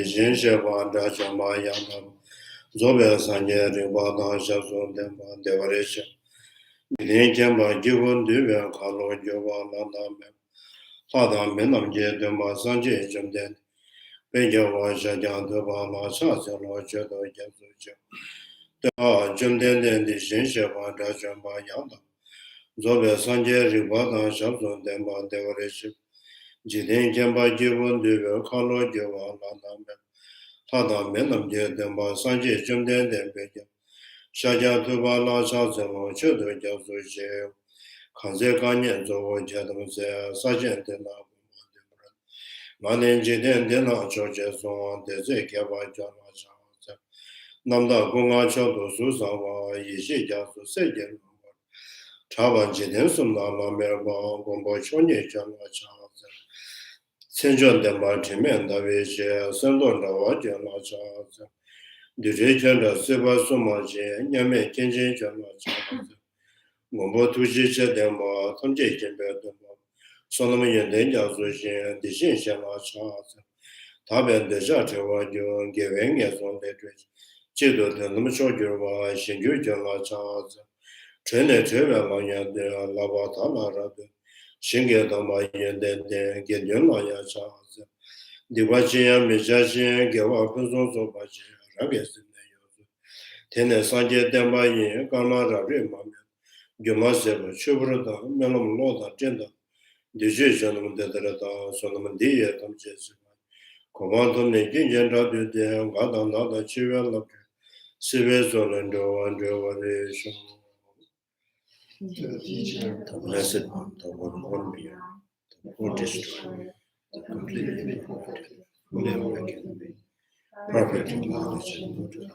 Jinshabanda Shamayam Zobel Sanya Ribada Shazon Demba Devaresha Ninkamba Jivon Duvan Kalo Jova Landame Father Menam Jedema Sanje Jumden Benjawa Shajan Dubala Sasalo Jado Jazuja Da Jumden the Jinshabanda Shamayam Zobel Sanja Ribada Shazon Demba Devaresha Ninkamba Jivon Duvan Kalo Jova Landame Father Menam Jedema Sanje Jumden Dembeja Shaja Tubala Shazamo Chudu Jazuja Kanze Kanyan Zovo Jadamse Sajan Dena Manin Jiden Dena Georgia Son Deze Kaba Jama Shaza Namda Gunga Chodo Susawa Yishi Jasu Sejan Chaban Jiden Sumna Lamerba Gombo Chonye Jama Shaza Senjon Demba Timenda Vishe Sandon Dawa Jama Shaza Direction of Siva Sumaji Nyame Kenjin Jama Shaza Gombo Tuji Chedemba Tonje Jembe Solomon Yendenja Zushin, the Shin Shama Shas, Taben de Jatawa, giving as on the twitch. Chido the Lumushoja, Shinju Jama Shas, Trene Trevamaya de Lavatana Rabi, Shingadama Yenden, Gedjumaya Shas, the Wachia Mijashin, Gavapazon Sobachi, Rabias in the Yosu, Tene Sanje Dembayin, Gama Rabi Mamma, Jumaseva, Chubrada, Melum Loda, Genda. Decision that the Solomon Dia comes Commandum making gender to the God another children of Civil Solendo and Revelation. The blessed one, the one being, the who destroy, the completely perfect, fully awakened, perfect in knowledge and good.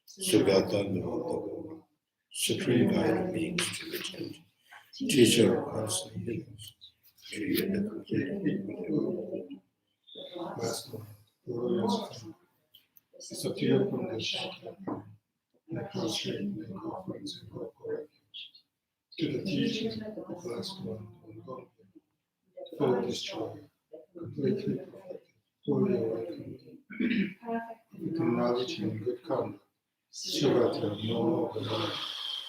Sugata no supreme guide of beings to the tent, teacher of hearts and healings. Last one, glorious it's a tear from the shadow, and prostrate in conference and corporate to the teaching of the last one, full destroyer, completely perfect, fully awakened, with knowledge and good conduct, Sugata, no more than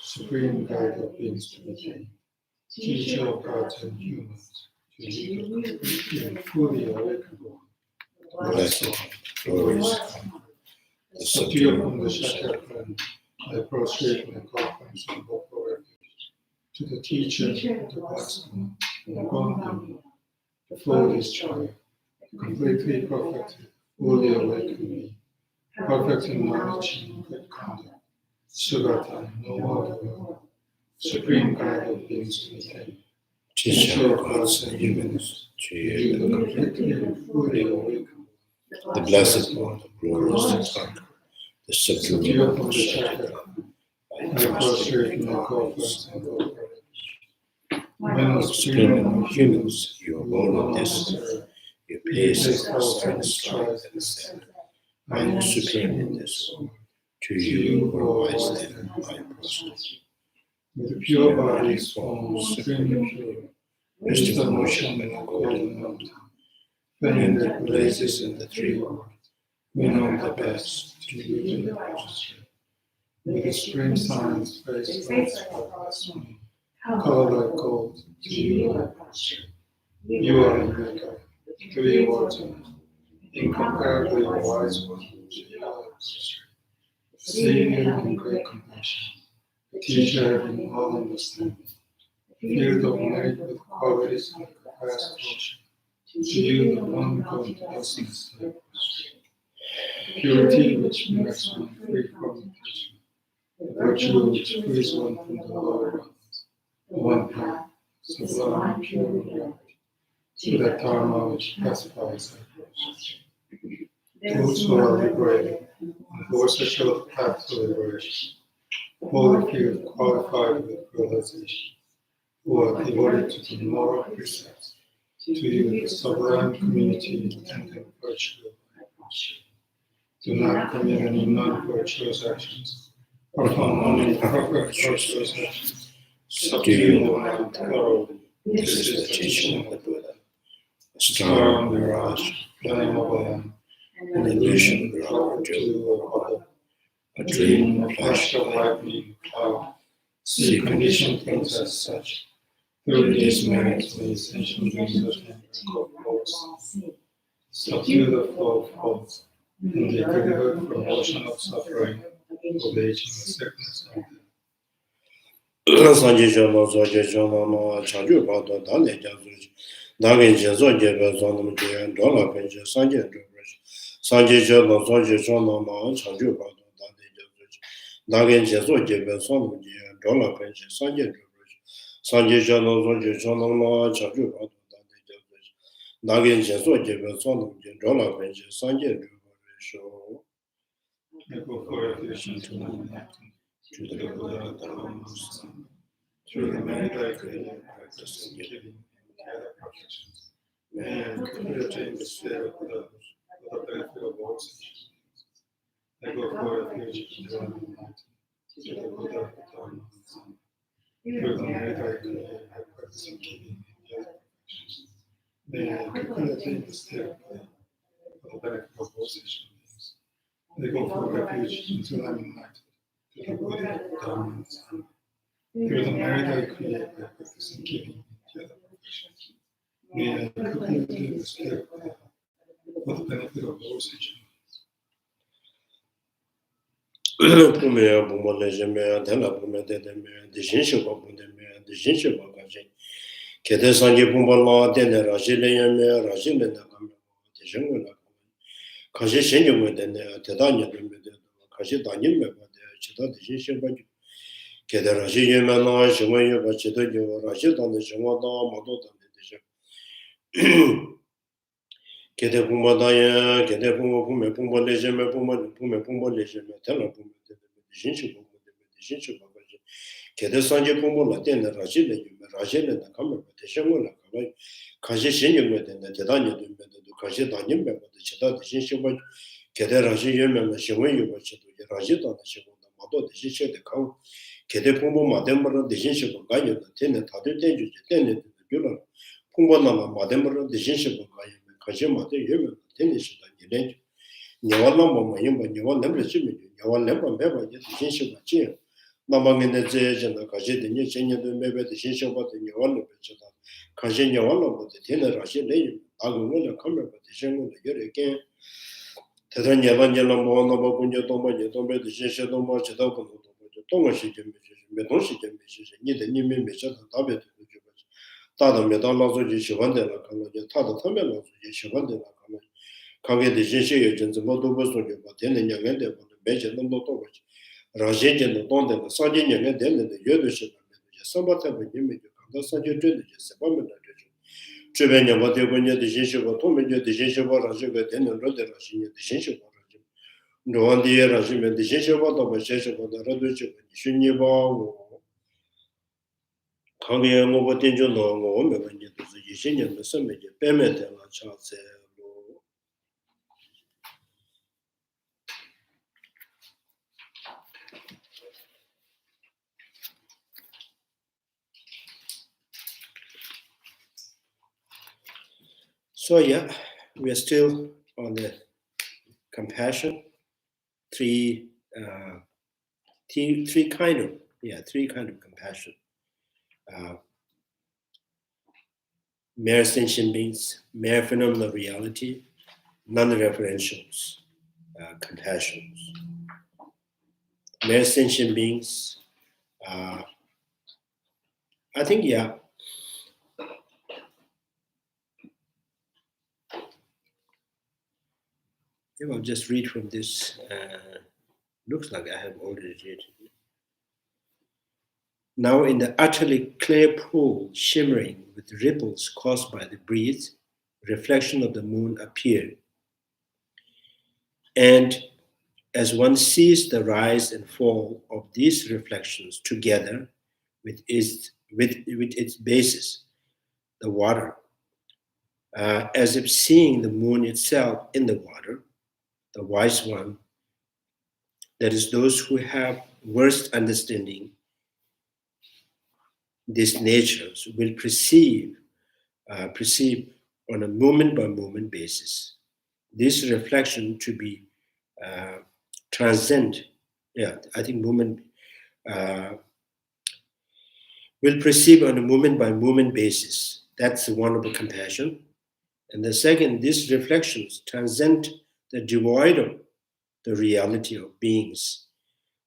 supreme guide of beings to the king, teacher of gods and humans, to lead the completely and fully awakened one. Blessed, glorious, the subdue from the Shakyapan, I prostrate my conference and corporate to the teacher, the blessed one, and the one the full destroyer, completely perfect, fully awakened me, perfect in knowledge and good conduct, Sugata, no more supreme guide of beings to attain, teacher of gods and humans, to you the completely and fully awakened, the blessed one, the glorious, the subdue of the Shakya, I prostrate my conference and corporate. When the supreme humans, you are born of this, your place outside the strife and the sin. I am supreme in this world. To you, who are wise then, I prostrate. With the pure body's form, supremely pure, Rest of motion in the golden mountain, flame that blazes in the three worlds. We know the best, to you the prostrate. With the spring signs, face lights for color like gold, to you I prostrate. You are the maker, three words, incomparably wise one, to you I prostrate. Savior in great compassion, teacher in all understanding, field of light with qualities like a vast ocean, to you the one good essence I prostrate. Purity which makes one free from passion, the virtue which frees one from the lower ones, the one path, sublime, pure, and right, to that dharma which pacifies our prostrate. Those who are liberated, and those who show the path to liberation, holy field qualified with realization, who are devoted to the moral precepts, to you the sublime community intending virtue I prostrate. Do not commit any non-virtuous actions, perform only perfect virtuous actions, subdue the mind thoroughly. This is the teaching of the Buddha. Star mirage, flame of Lamb, an illusion proper to or other, a dream, a flash of lightning, cloud, see conditioned things as such. Through these merits, the essential dreams of flows, subdue the flow of thoughts, and they prohibit promotion of suffering, of aging, sickness, and death. Sanje Jama Zoje Jama Ma Chanju Bado Dane Jazuji Dagin Jezo Jebe Zonam Jian Dola Penje Sanje Drubrish Sanje Jama Zoje Jama Ma Chanju Bado Dane Jazuji Dagin Jezo Jebe Zonam Jian Dola Penje Sanje Drubrish Sanje Jama Zoje Jama Ma Chanju Bado Dane Jazuji Dagin Jezo Jebe Zonam Jian Dola Penje Sanje Drubrish I go for refuge into my life, to the Buddha, Dharma, Sangha, through the merit I create, practice and giving, and gather protections. May I quickly attain the sphere of Buddha, for the benefit of all sentient beings. I go for refuge into my life, to the Buddha, Dharma, Sangha, through the merit I create, practice and giving, and gather protections. May I quickly attain the sphere of Buddha, for the benefit of all sentient beings. I go for refuge until I'm enlightened, to the Buddha, Dharma, and Sangha. Through the merit I create by practicing giving and the other perfections. May I quickly attain the sphere of Buddha, for the benefit of all sentient Pumeya Bumbo Lejemeya, Dela Pume Dedemeya, Dishinshiba Bundemeya, Dishinshiba Gaji, Kete Sanji Pumbo La, Dene Raji Leyemeya, Raji Lenakame, Dishingu Nakame, Kashi Shinjumwe Dene, Tedanya Dumede, Kashi Danyime Bade, Chita Dishinshiba, Kete Raji Yemena, Shimwe Yuba Chita Yuba, Raji Dane Shimwa Da, Mado Dane Dishin. Kete Pumba Daya, Kete Pumba Pume, Pumba Lejeme, Pume Pumba Lejeme, Tela Pume, Dishinshiba, Dishinshiba, Kete Sanji Pumbo La Dene, Raji Lejume, Raji Lena Kame, Dishingu Nakame, Kashi Shinjumwe Dene, Tedanya Dumede, Kashi Danyime, Chita Dishinshiba, Kete Raji Yemena, Shimwe Yuba Chita, Raji Dane Shimwa, Mado Dishinshiba, Kang, Kete Pumbo Mademara, Dishinshiba, Ganyo, Tene, Tadu Tenju, Tene, Yula, Pumbo Nama, Mademara, Dishinshiba, Ganyo, Kashi Mate Yuba, Tene Shita, Nilenju, Nyawa Lamba Mayimba, Nyawa Lemba Chimi, Nyawa Lemba Meba, Dishinshiba, Chia, Lama Mine Zejana, Kashi Denya, Chenya, Mebe, Dishinshiba, Nyawa Lemba Chita, Kashi Nyawa Lamba, Tene Rashi Leyu, Agumula, Kamera, Dishingu, Yuri again. Teta Nyala Nyala Moana Babunya Tomba, Tomba, Dishinsha Tomba, Chita, Tonga Shikim, Meton Shikim, Nida Nimi, Mishata, Tabet, Tada Medan Lazo, Shivandela, Tada Tamela, Shivandela, Kage de Jinshi, Jenzamoto, Tena Yangende, Beja Number Tovach, Rajan, the Donda, Sanjin Yang, the Yoduship, Sabata, the Sanjay, Sabama. Trivenia, what they went the Jinshi, Tomi, the Jinshi, Rajaga, and Roder, the Jinshi. No one the Rajim, the Jinshi, what of a Shesha, the Raduchip, Shuniba, Kage, Mobotinjo, no, when you do the Yishin and the Summit, Payment, and a child said. So yeah, we are still on the compassion. Three kind of compassion. Mere sentient beings, mere phenomenal reality, non-referentials, compassions. Mere sentient beings. I think yeah. I'll just read from this. Looks like I have already read it. Now in the utterly clear pool, shimmering with ripples caused by the breeze, reflection of the moon appeared. And as one sees the rise and fall of these reflections together with its basis, the water, as if seeing the moon itself in the water, the wise one, that is those who have worst understanding these natures will perceive on a moment by moment basis this reflection to be transcend. Yeah, I think movement will perceive on a moment by moment basis. That's one of the compassion. And the second, these reflections transcend the devoid of the reality of beings,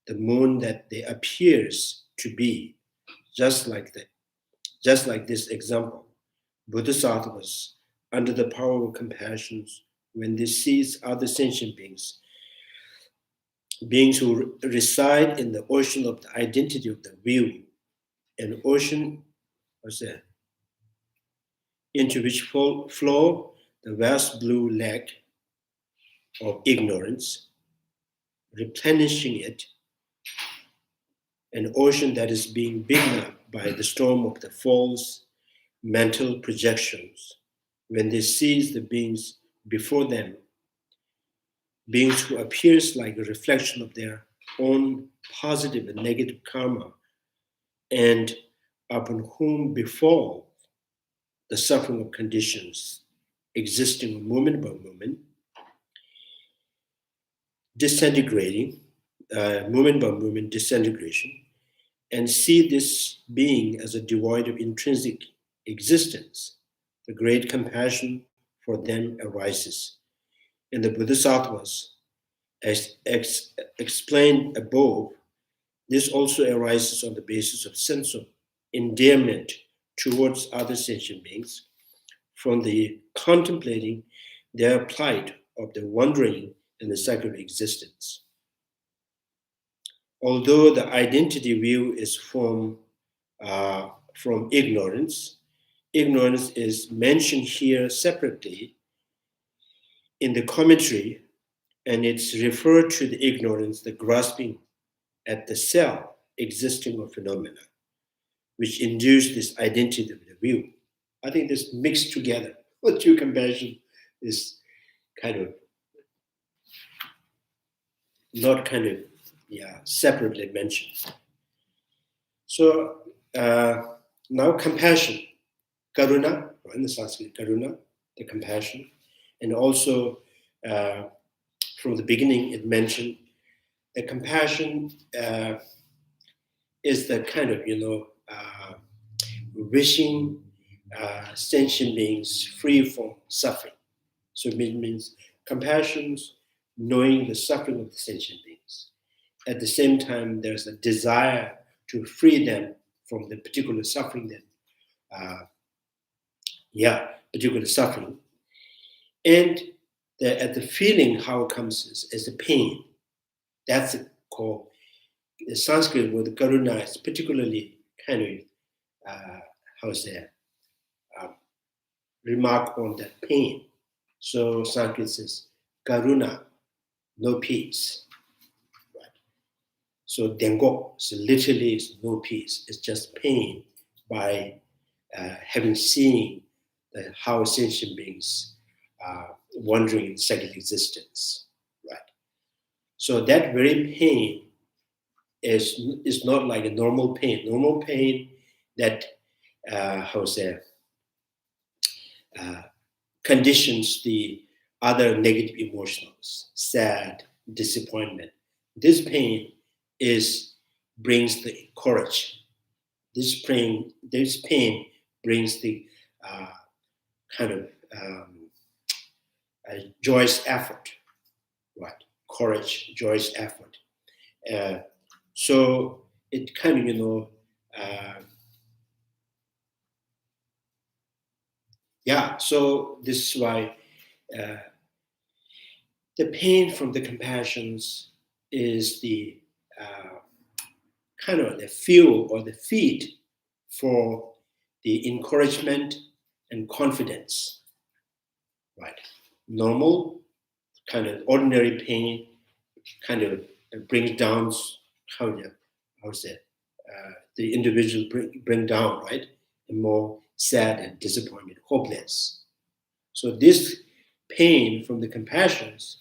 the moon that they appears to be, just like this example. Bodhisattvas, under the power of compassion, when they seize other sentient beings who reside in the ocean of the identity of the view, an ocean, into which flow the vast blue lake of ignorance, replenishing it, an ocean that is being beaten up by the storm of the false mental projections. When they seize the beings before them, beings who appears like a reflection of their own positive and negative karma, and upon whom befall the suffering of conditions existing moment by moment, disintegrating, moment by moment disintegration, and see this being as a devoid of intrinsic existence, the great compassion for them arises. In the Bodhisattvas, as explained above, this also arises on the basis of sense of endearment towards other sentient beings, from the contemplating their plight of the wandering in the cycle of existence. Although the identity view is from ignorance, ignorance is mentioned here separately in the commentary, and it's referred to the ignorance, the grasping at the self existing of phenomena, which induce this identity of the view. I think this mixed together with true compassion is kind of not separately mentioned. So now compassion, karuna, or in the Sanskrit, karuna, the compassion, and also from the beginning it mentioned the compassion is the kind of, wishing sentient beings free from suffering. So it means compassion, knowing the suffering of the sentient beings. At the same time, there's a desire to free them from the particular suffering particular suffering. And at the feeling, how it comes is a pain. That's called, the Sanskrit word karuna is particularly kind of, remark on that pain. So Sanskrit says, karuna, no peace. Right? So dengo, so literally is no peace. It's just pain by having seen how sentient beings are wandering in cyclic existence. Right? So that very pain is not like a normal pain. Normal pain that conditions the other negative emotions, sad, disappointment. This pain brings the courage. This pain brings the joyous effort, right? Courage, joyous effort. So it kind of, so this is why the pain from the compassions is the the fuel or the feed for the encouragement and confidence, right? Normal, kind of ordinary pain brings down, the individual bring down, right? And more sad and disappointed, hopeless. So this pain from the compassions,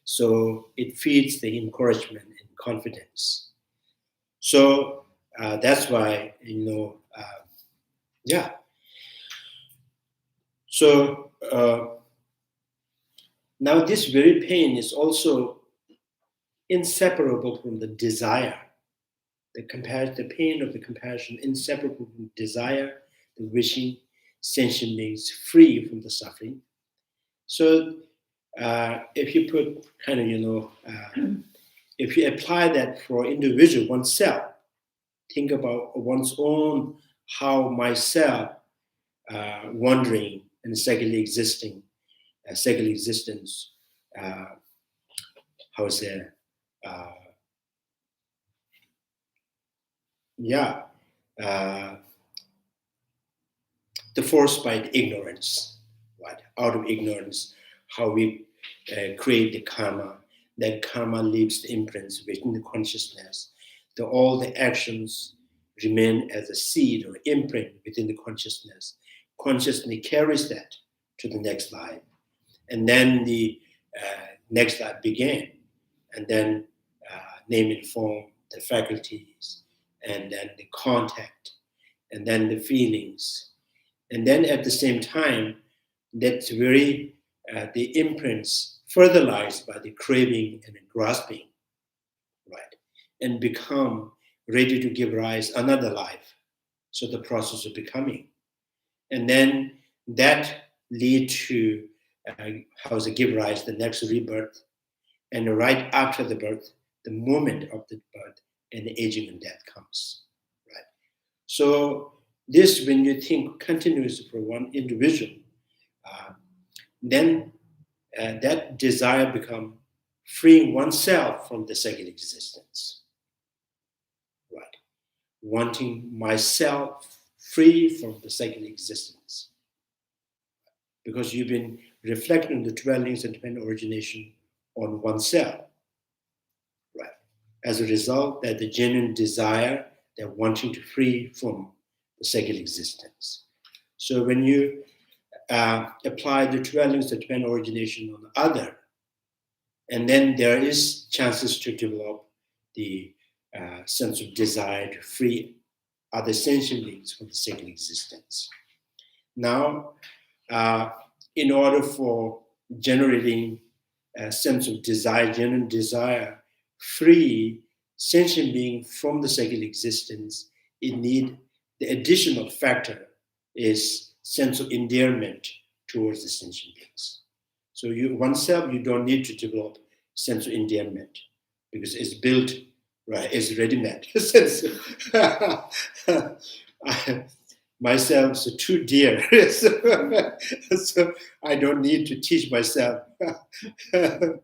so it feeds the encouragement and confidence. So that's why, So Now, this very pain is also inseparable from the desire. The pain of the compassion, inseparable from desire, the wishing sentient beings free from the suffering. So, if you put kind of, if you apply that for individual oneself, think about one's own, how myself wandering and secular existence, how is it? The force by ignorance, right? Out of ignorance, how we create the karma. That karma leaves the imprints within the consciousness. All the actions remain as a seed or imprint within the consciousness. Consciousness carries that to the next life. And then the next life began. And then name and form, the faculties, and then the contact, and then the feelings. And then at the same time, that's very, the imprints fertilized by the craving and the grasping, right? And become ready to give rise another life. So the process of becoming. And then that lead to, give rise the next rebirth. And right after the birth, the moment of the birth and the aging and death comes, right? So this, when you think continuously for one individual, then that desire become freeing oneself from the second existence, right? Wanting myself free from the second existence. Because you've been reflecting the dwellings and dependent origination on oneself, right? As a result, that the genuine desire, they're wanting to free from the second existence. So when you apply the dwellings that depend origination on the other, and then there is chances to develop the sense of desire to free other sentient beings from the second existence. Now, in order for generating a sense of desire, genuine desire, free sentient being from the second existence, it need the additional factor is sense of endearment towards the sentient beings. So oneself, you don't need to develop sense of endearment because it's built, right? It's ready-made. Myself is too dear, so I don't need to teach myself. It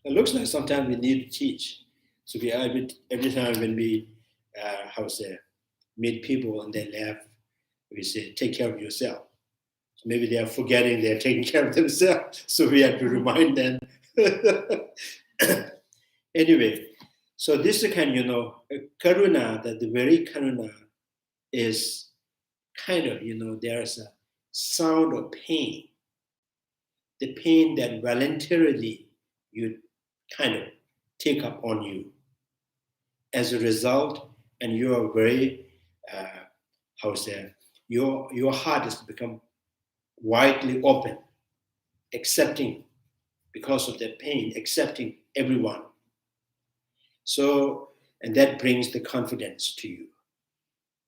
looks like sometimes we need to teach. So every time when we, meet people and they laugh, we say, take care of yourself. So maybe they are forgetting they're taking care of themselves, so we have to remind them. Anyway, so this is kind of, karuna, that the very karuna is kind of, there's a sound of pain. The pain that voluntarily you kind of take up on you. As a result, and you are very, your heart has become widely open, accepting, because of that pain, accepting everyone. So, and that brings the confidence to you,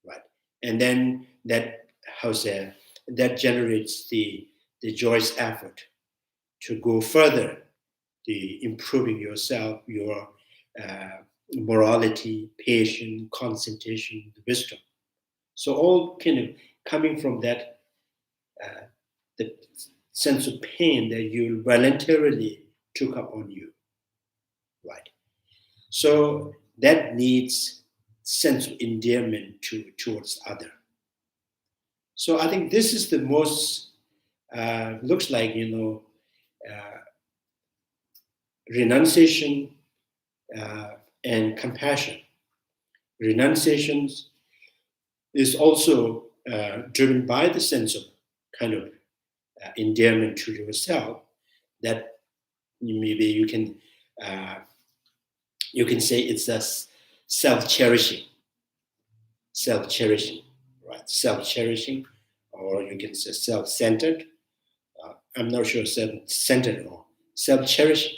right? And then that, that generates the joyous effort to go further, the improving yourself, your morality, patience, concentration, the wisdom. So all kind of coming from that, the sense of pain that you voluntarily took up on you, right? So that needs sense of endearment towards other. So I think this is the most, looks like, renunciation and compassion. Renunciations is also driven by the sense of kind of endearment to yourself, that maybe you can say it's a self-cherishing, right? Self-cherishing, or you can say self-centered, I'm not sure, self-centered or self-cherishing.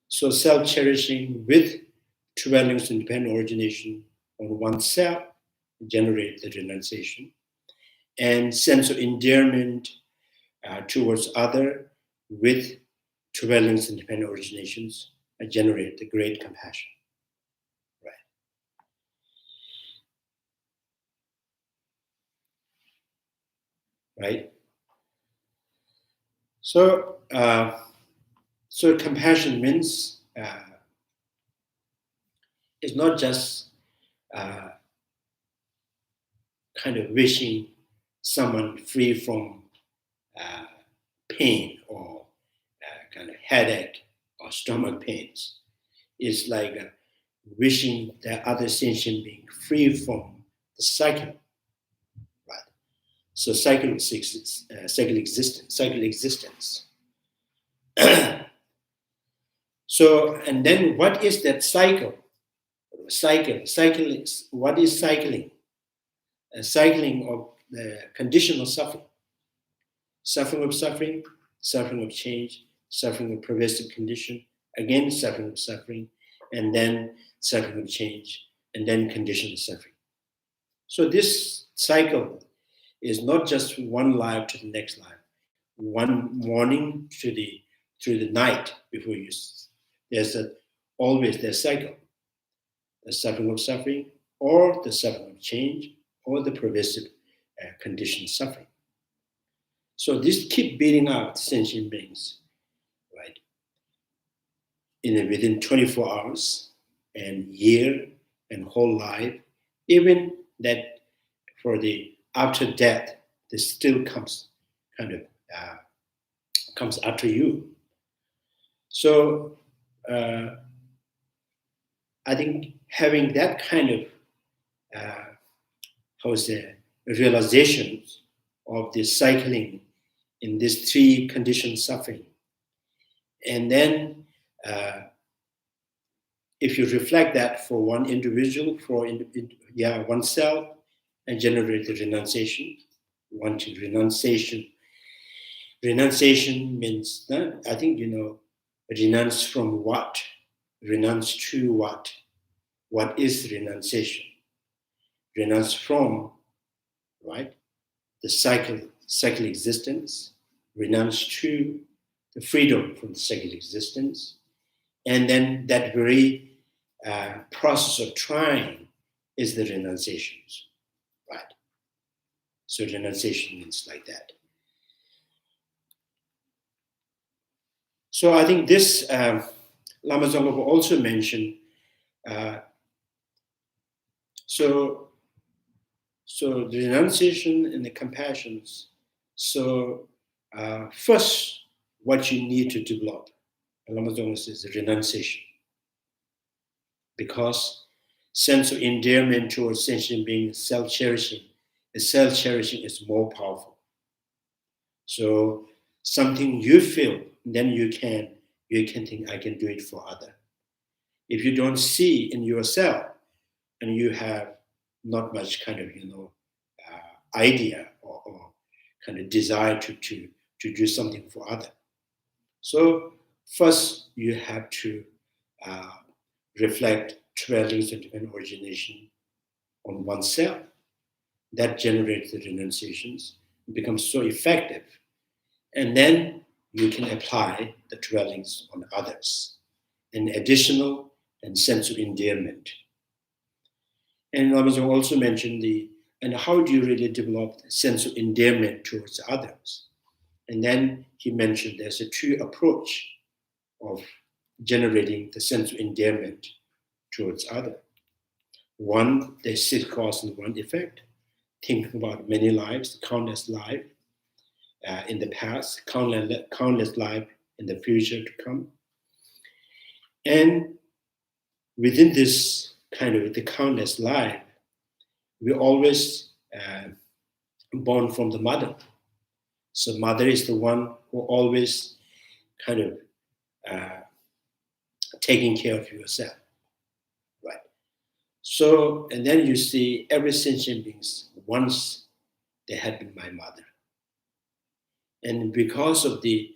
So self-cherishing with dwellings independent origination on oneself generate the renunciation, and sense of endearment towards other with dwellings independent originations generate the great compassion. Right? So, so compassion means it's not just kind of wishing someone free from pain or kind of headache or stomach pains. It's like wishing that other sentient being free from the cycle, right? So cycle existence. So, and then what is that cycle? What is cycling? A cycling of the conditional suffering. Suffering of suffering, suffering of change, suffering of pervasive condition, again suffering of suffering, and then suffering of change, and then conditional suffering. So this cycle is not just one life to the next life, one morning through the night before you. There's always the cycle, the suffering of suffering, or the suffering of change, or the pervasive conditioned suffering. So this keep beating out sentient beings, right? Within 24 hours and year and whole life, even that for the after death, this still comes comes after you. So I think having that kind of realizations of the cycling in these three conditioned suffering, and then if you reflect that for one individual, for oneself, and generate the renunciation. Renunciation means that, I think renounce from what? Renounce to what? What is renunciation? Renounce from, right? The cycle existence. Renounce to the freedom from the cycle existence. And then that very process of trying is the renunciations, right? So renunciation means like that. So I think this, Lama Tsongkapha also mentioned, so the renunciation and the compassions. So first, what you need to develop, Lama Tsongkapha says, renunciation. Because sense of endearment towards sentient beings, self-cherishing is more powerful. So something you feel, then you can think, I can do it for other. If you don't see in yourself, and you have not much kind of idea or kind of desire to do something for other. So first you have to reflect dwellings and independent origination on oneself. That generates the renunciations, becomes so effective, and then you can apply the dwellings on others, an additional and sense of endearment. And Lama Tsongkapha also mentioned and how do you really develop the sense of endearment towards others? And then he mentioned there's a two approach of generating the sense of endearment towards others. One, there's 6 cause and 1 effect. Thinking about many lives, countless lives in the past, countless lives in the future to come. And within this kind of the countless life, we always born from the mother. So mother is the one who always kind of taking care of yourself, right? So, and then you see every sentient beings, once they had been my mother. And because of the,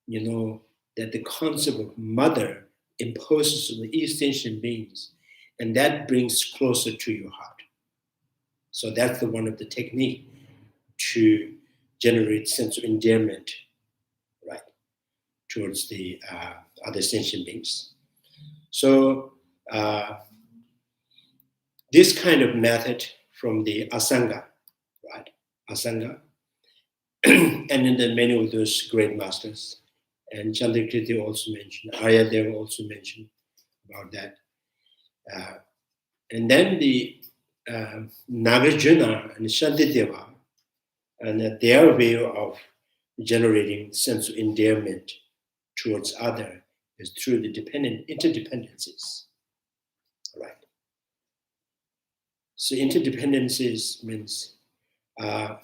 that the concept of mother imposes on the East sentient beings, and that brings closer to your heart. So that's one of the technique to generate sense of endearment, right, towards the other sentient beings. So this kind of method from the Asanga, right, Asanga, and in the many of those great masters, and Chandrakirti also mentioned, Aryadeva also mentioned about that. And then the Nagarjuna and Shantideva, and their way of generating sense of endearment towards other is through the interdependencies, right? So interdependencies means to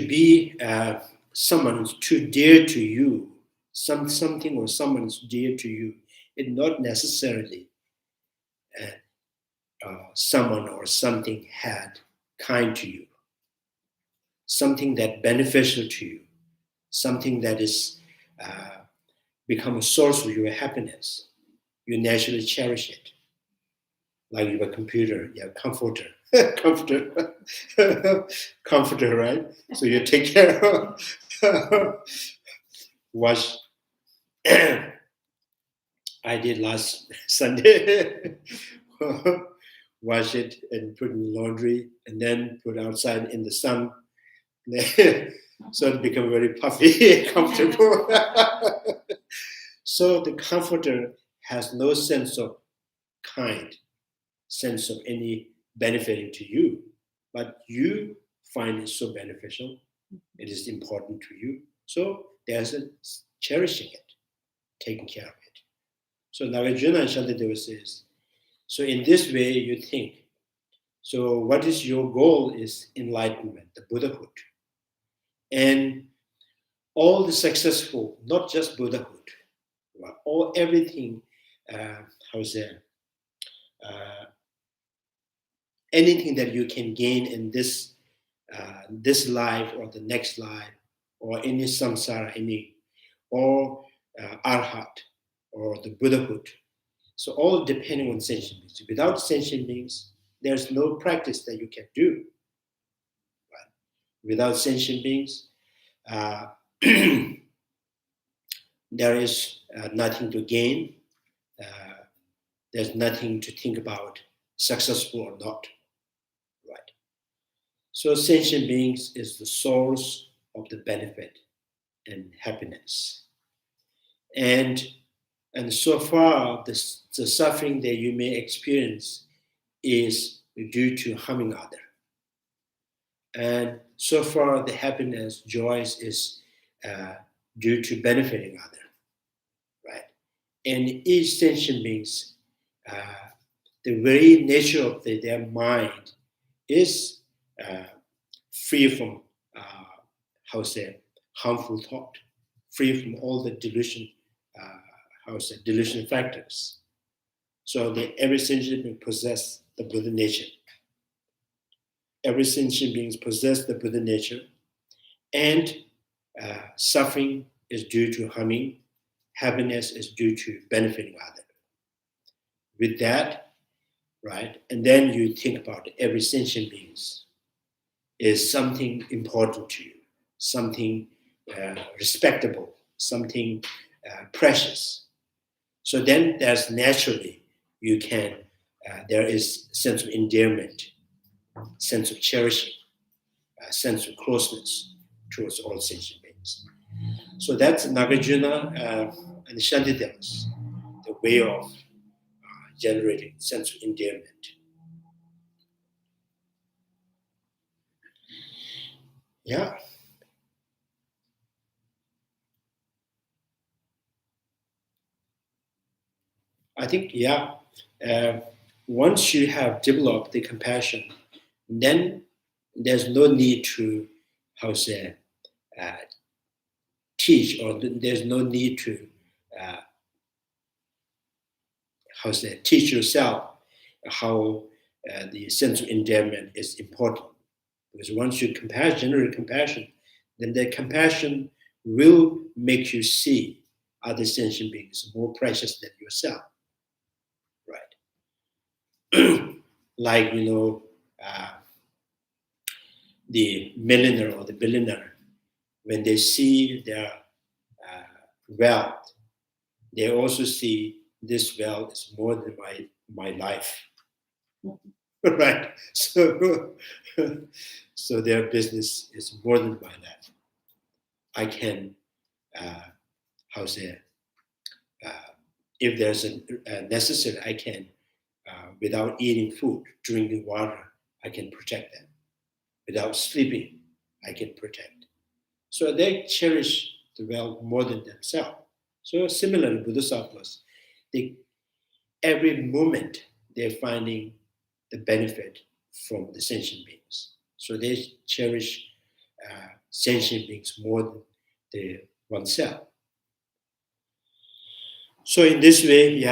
be someone too dear to you, something or someone's dear to you, it not necessarily someone or something had kind to you, something that beneficial to you, something that is become a source of your happiness. You naturally cherish it, like your computer, your comforter, comforter, right? So you take care of, wash. I did last Sunday. Wash it and put in laundry, and then put outside in the sun. So it become very puffy, comfortable. So the comforter has no sense of kind, sense of any benefiting to you, but you find it so beneficial. It is important to you. So there's a cherishing it, taking care of it. So Nagarjuna and Shantideva says, so in this way you think, so what is your goal is enlightenment, the Buddhahood. And all the successful, not just Buddhahood, but everything, anything that you can gain in this life or the next life, or any samsara, or arhat, or the Buddhahood. So all depending on sentient beings. Without sentient beings, there's no practice that you can do. Right? Without sentient beings, there is nothing to gain. There's nothing to think about, successful or not. Right? So sentient beings is the source of the benefit and happiness. And so far, the suffering that you may experience is due to harming other. And so far, the happiness, joys is due to benefiting other, right? And each sentient beings, the very nature of their mind is free from, harmful thought, free from all the delusion, delusion factors. So every sentient being possess the Buddha nature. Every sentient being possess the Buddha nature, and suffering is due to harming, happiness is due to benefiting others. With that, right, and then you think about every sentient being is something important to you, something respectable, something precious. So then there's naturally, you can, there is sense of endearment, sense of cherishing, sense of closeness towards all sentient beings. So that's Nagarjuna and Shantidevas, the way of generating sense of endearment. Yeah. I think, once you have developed the compassion, then there's no need to, teach, or there's no need to, teach yourself how the sense of endearment is important. Because once you generate compassion, then the compassion will make you see other sentient beings more precious than yourself, right? Like, the millionaire or the billionaire, when they see their wealth, they also see this wealth is more than my life, right? So their business is more than my life. I can, if there's a necessary, I can, without eating food, drinking water, I can protect them. Without sleeping, I can protect. So they cherish the wealth more than themselves. So similarly, Bodhisattvas, every moment they're finding the benefit from the sentient beings. So they cherish sentient beings more than oneself. So in this way,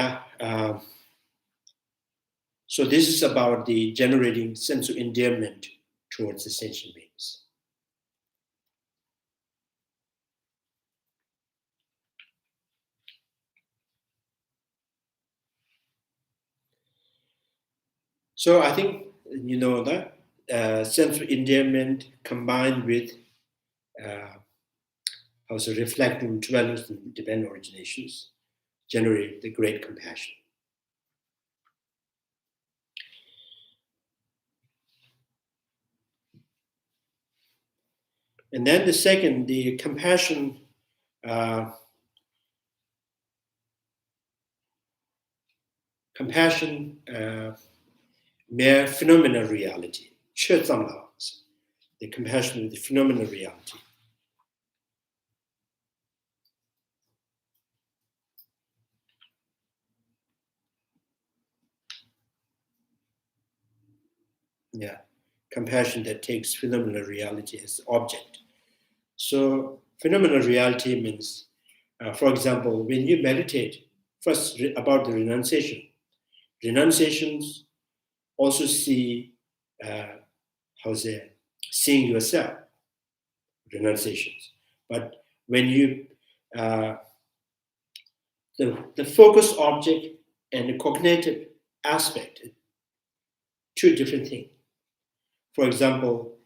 so this is about the generating sense of endearment towards the sentient beings. So I think, that sense of endearment combined with reflecting dwellings and dependent originations generate the great compassion. And then the second, the compassion, mere phenomenal reality, the compassion of the phenomenal reality. Yeah, compassion that takes phenomenal reality as object. So phenomenal reality means, for example, when you meditate, first about the renunciation. Renunciations also see, seeing yourself, renunciations. But when you, the focus object and the cognitive aspect, two different things. For example,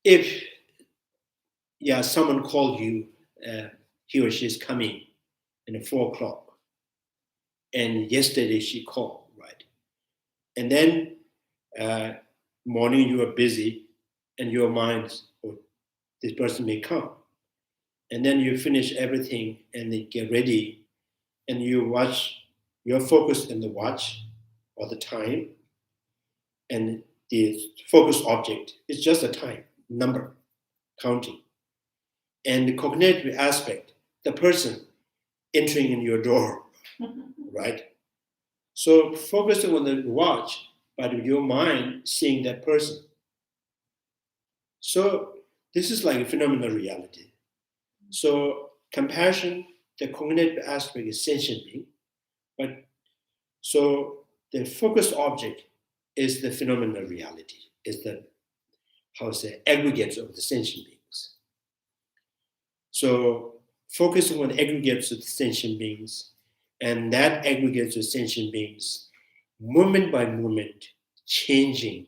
if someone called you, he or she is coming at 4 o'clock, and yesterday she called, right? And then morning you are busy, and your mind, this person may come, and then you finish everything and then get ready, and you watch. You're focused on the watch or the time, and the focus object is just a time number, counting. And the cognitive aspect, the person entering in your door, right? So focusing on the watch, but with your mind seeing that person. So this is like a phenomenal reality. So compassion, the cognitive aspect is sentient being, but so the focus object is the phenomenal reality, is the aggregates of the sentient beings. So focusing on aggregates of the sentient beings, and that aggregates of sentient beings, moment by moment, changing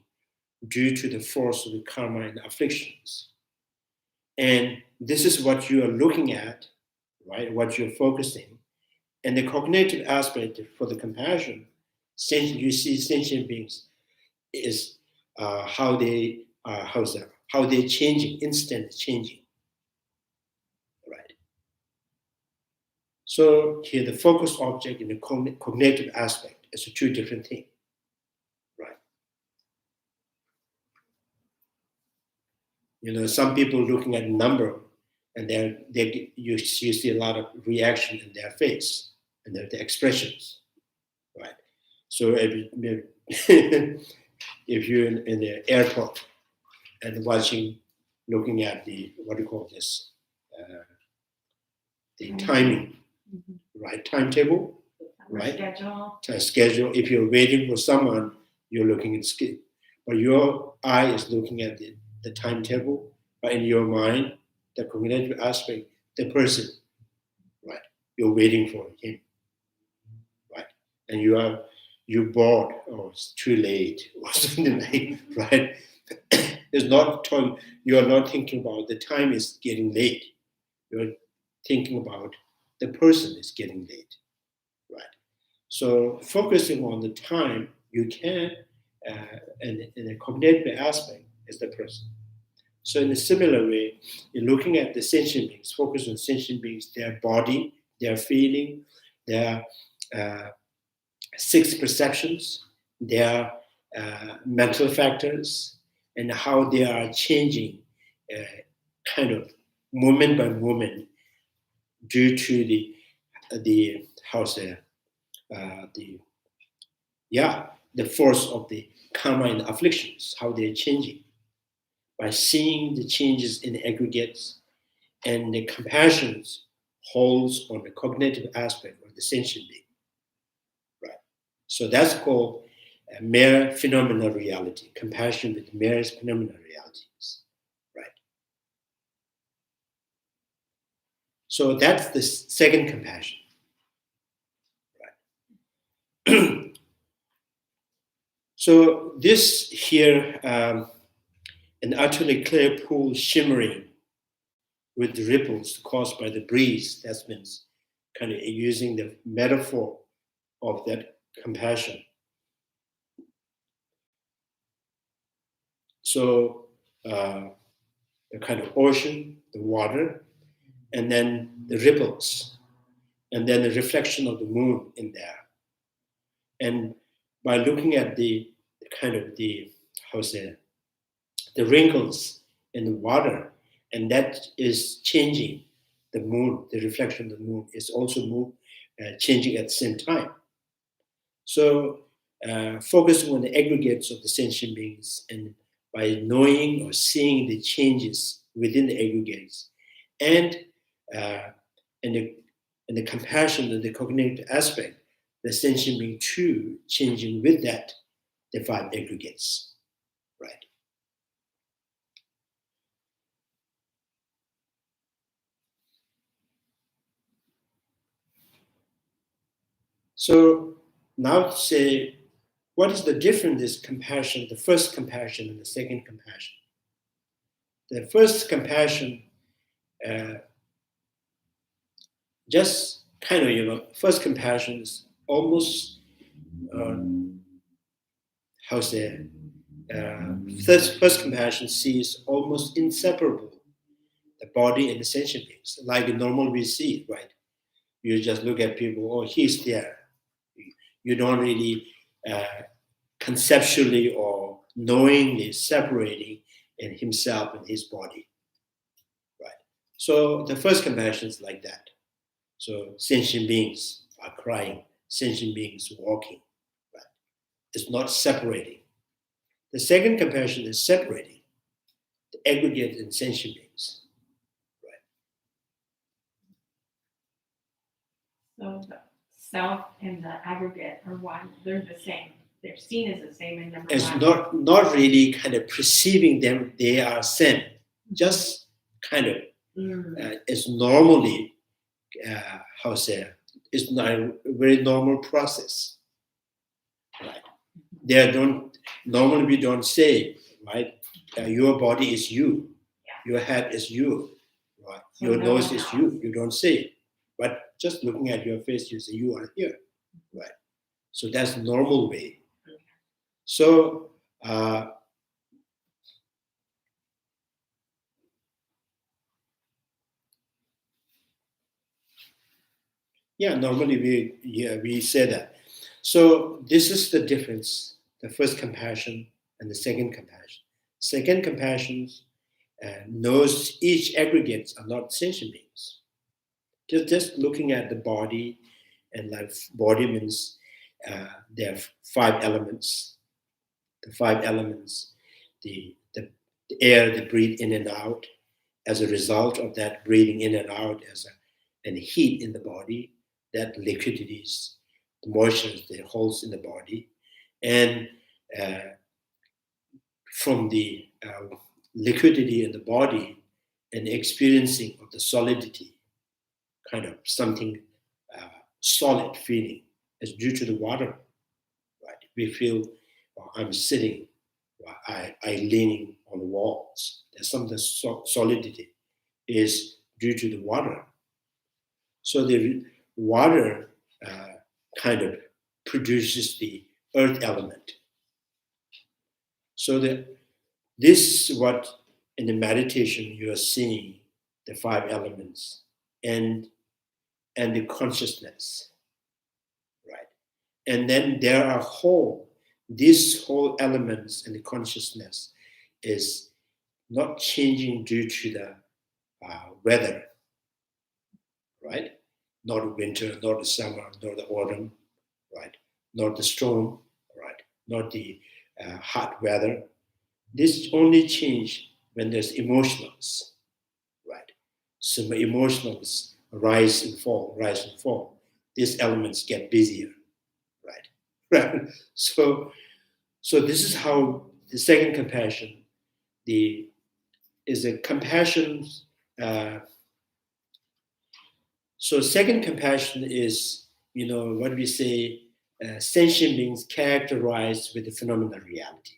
due to the force of the karma and afflictions. And this is what you are looking at, right? What you're focusing. And the cognitive aspect for the compassion, you see sentient beings is how they changing, instant changing, right? So here the focus object and the cognitive aspect is two different things, right? Some people looking at number, and you see a lot of reaction in their face and their expressions, right? So if you're in the airport and looking at the, what do you call this, the timing, right? Timetable, right? Schedule. If you're waiting for someone, you're looking at schedule, but your eye is looking at the timetable, but in your mind, the cognitive aspect, the person, right? You're waiting for him, right? And you're bored, or it's too late, or something like, right? It's not time. You are not thinking about the time is getting late. You're thinking about the person is getting late, right? So focusing on the time, you can, and in a cognitive aspect is the person. So in a similar way, you're looking at the sentient beings, focus on sentient beings, their body, their feeling, their six perceptions, their mental factors, and how they are changing kind of moment by moment due to the the force of the karma and afflictions, how they're changing. By seeing the changes in the aggregates and the compassion holds on the cognitive aspect of the sentient being. Right. So that's called mere phenomenal reality, compassion with mere phenomenal realities. Right. So that's the second compassion. Right. So this here, an utterly clear pool shimmering with the ripples caused by the breeze. That's means kind of using the metaphor of that compassion. So the kind of ocean, the water, and then the ripples, and then the reflection of the moon in there. And by looking at the kind of the wrinkles in the water, and that is changing the moon, the reflection of the moon is also changing at the same time. So focusing on the aggregates of the sentient beings, and by knowing or seeing the changes within the aggregates, and the compassion and the cognitive aspect, the sentient being too changing with that, the five aggregates, right? So now say, what is the difference, this compassion, the first compassion and the second compassion? The first compassion, just kind of, first compassion is almost, first compassion sees almost inseparable the body and the sentient beings, like normal we see, right? You just look at people, oh, he's there. You don't really conceptually or knowingly separating in himself and his body, right? So the first compassion is like that. So sentient beings are crying, sentient beings walking, right? It's not separating. The second compassion is separating the aggregate and sentient beings, right? So the self and the aggregate are one. They're the same. They're seen as the same in number it's one. not really kind of perceiving them, they are same. Just kind of, it's normally, it's not a very normal process. Right? Normally we don't say, right, your body is you, your head is you, right? So Your no nose one is else. you don't say it. But just looking at your face, you say you are here, right? So that's the normal way. So normally we say that. So this is the difference, the first compassion and the second compassion. Second compassion knows each aggregates are not sentient beings. Just looking at the body, and like body means there are five elements. The five elements, the air they breathe in and out. As a result of that breathing in and out, and heat in the body, that liquidities, the moisture that holds in the body, and from the liquidity in the body and experiencing of the solidity, kind of something solid feeling, is due to the water, right? We feel, well, I'm sitting, well, I leaning on the walls. There's some of the solidity is due to the water. So the water kind of produces the earth element. So this is what in the meditation you are seeing, the 5 elements and the consciousness, right? And then there are these whole elements and the consciousness is not changing due to the weather, right? Not winter, not the summer, not the autumn, right? Not the storm, right? Not the hot weather. This only change when there's emotionals, right? So emotionals rise and fall. These elements get busier, right? Right. So this is how the second compassion, is a compassion. So second compassion is, what we say, sentient beings characterized with the phenomenal reality.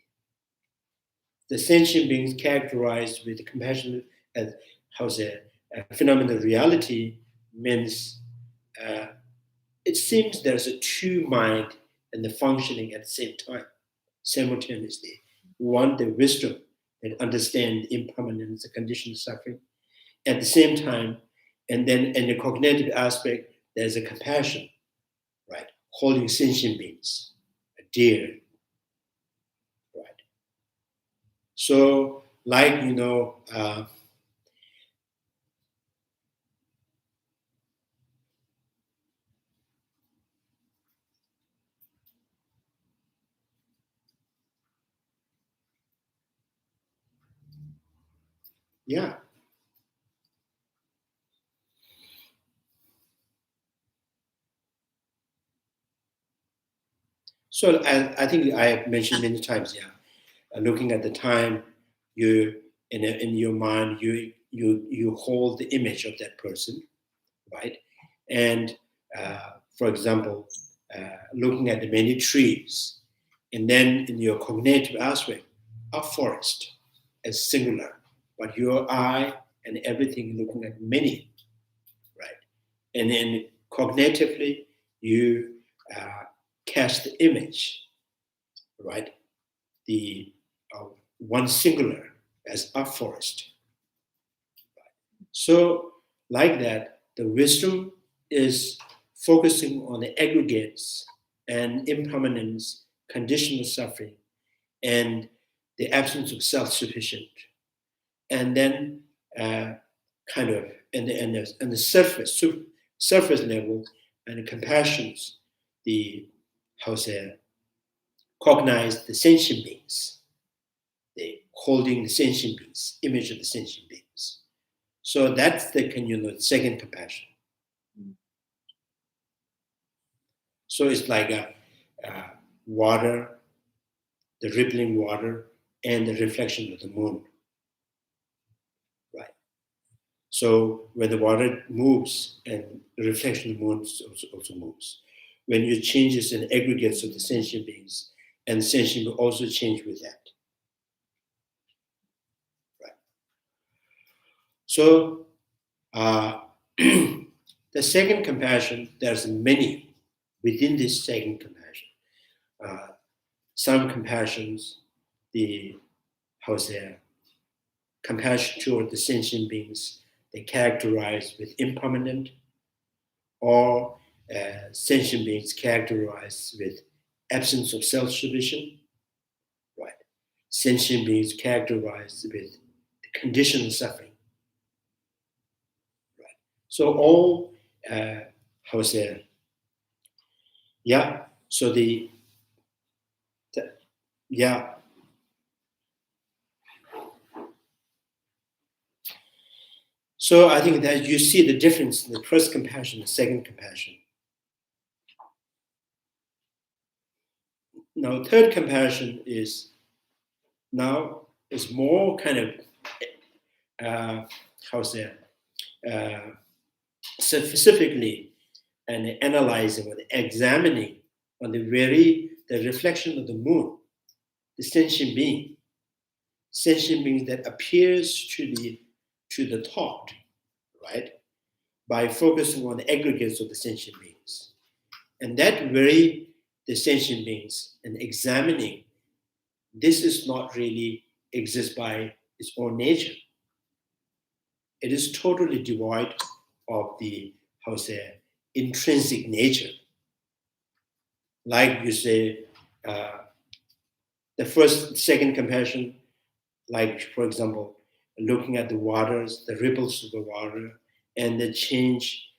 The sentient beings characterized with the compassion as phenomenal reality means it seems there's a two mind and the functioning at the same time, simultaneously. One, the wisdom that understands impermanence, the conditional suffering. At the same time, and then in the cognitive aspect, there's a compassion, right? Holding sentient beings, dear, right? So, like, yeah. So I think I have mentioned many times, looking at the time, you in your mind, you hold the image of that person, right? And for example, looking at the many trees, and then in your cognitive aspect, a forest as singular, but your eye and everything looking at many, right? And then cognitively, you cast the image, right? The one singular as a forest. So, like that, the wisdom is focusing on the aggregates and impermanence, conditional suffering, and the absence of self-sufficient. And then, kind of, and the surface level, and the compassions, the cognized the sentient beings, the holding the sentient beings, image of the sentient beings. So that's the second compassion. So it's like water, the rippling water, and the reflection of the moon, right? So when the water moves, and the reflection of the moon also moves. When you changes in aggregates of the sentient beings, and sentient will also change with that. Right. So the second compassion, there's many within this second compassion. Some compassions, compassion toward the sentient beings, they characterize with impermanent, or sentient beings characterized with absence of self-sufficient, right? Sentient beings characterized with the conditional suffering, right? So all, so yeah. So I think that you see the difference in the first compassion and the second compassion. Now, third compassion is more kind of specifically and analyzing or examining on the reflection of the moon, the sentient being that appears to the thought, right? By focusing on the aggregates of the sentient beings. And that the sentient beings and examining, this is not really exist by its own nature. It is totally devoid of the, intrinsic nature. Like you say, the second compassion, like for example, looking at the waters, the ripples of the water, and the change,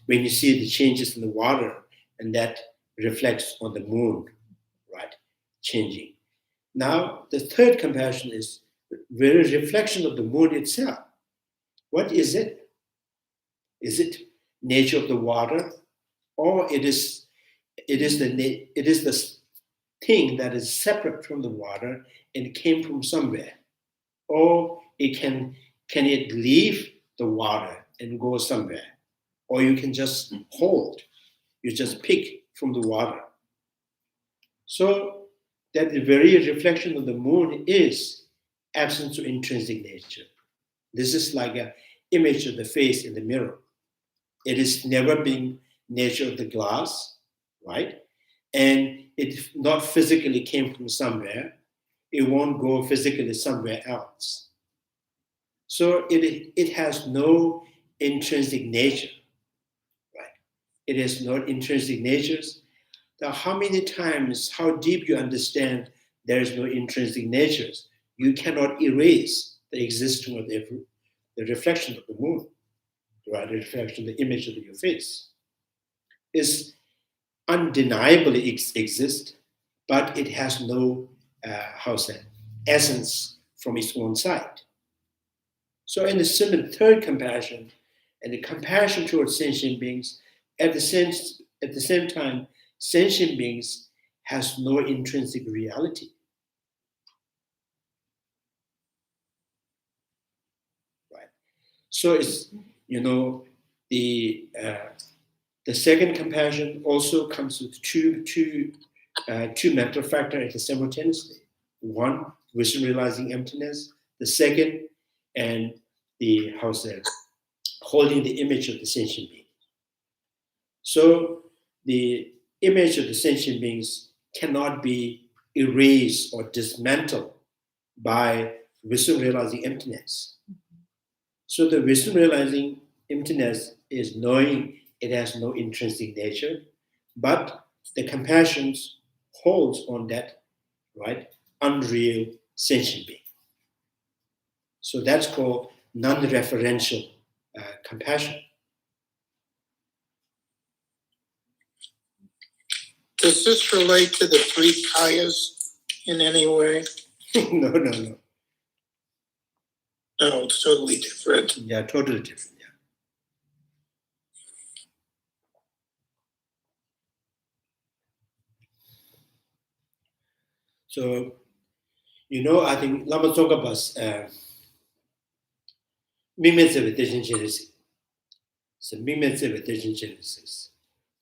when you see the changes in the water, and that reflects on the moon, right, changing. Now, the third compassion is very reflection of the moon itself. What is it? Is it nature of the water, or it is the thing that is separate from the water and came from somewhere, or can it leave the water and go somewhere, or you can just hold, you just pick from the water. So that the very reflection of the moon is absence of intrinsic nature. This is like an image of the face in the mirror. It is never been nature of the glass, right? And it not physically came from somewhere. It won't go physically somewhere else. So it has no intrinsic nature, right? It has no intrinsic natures. Now, how many times, how deep you understand there is no intrinsic natures, you cannot erase the existence of the reflection of the moon, right? The reflection of the image of your face is undeniably exists, but it has no, essence from its own side. So in the similar third compassion, and the compassion towards sentient beings, at the same time, sentient beings has no intrinsic reality. Right. So it's, the second compassion also comes with two mental factors simultaneously. One, wisdom realizing emptiness. The second, and the holding the image of the sentient being. So the image of the sentient beings cannot be erased or dismantled by wisdom realizing emptiness. So the wisdom realizing emptiness is knowing it has no intrinsic nature, but the compassion holds on that, right, unreal sentient being. So that's called non-referential compassion. Does this relate to the three kayas in any way? No. No, it's totally different. Yeah, totally different. Yeah. So, I think Lama Tsongkaphas So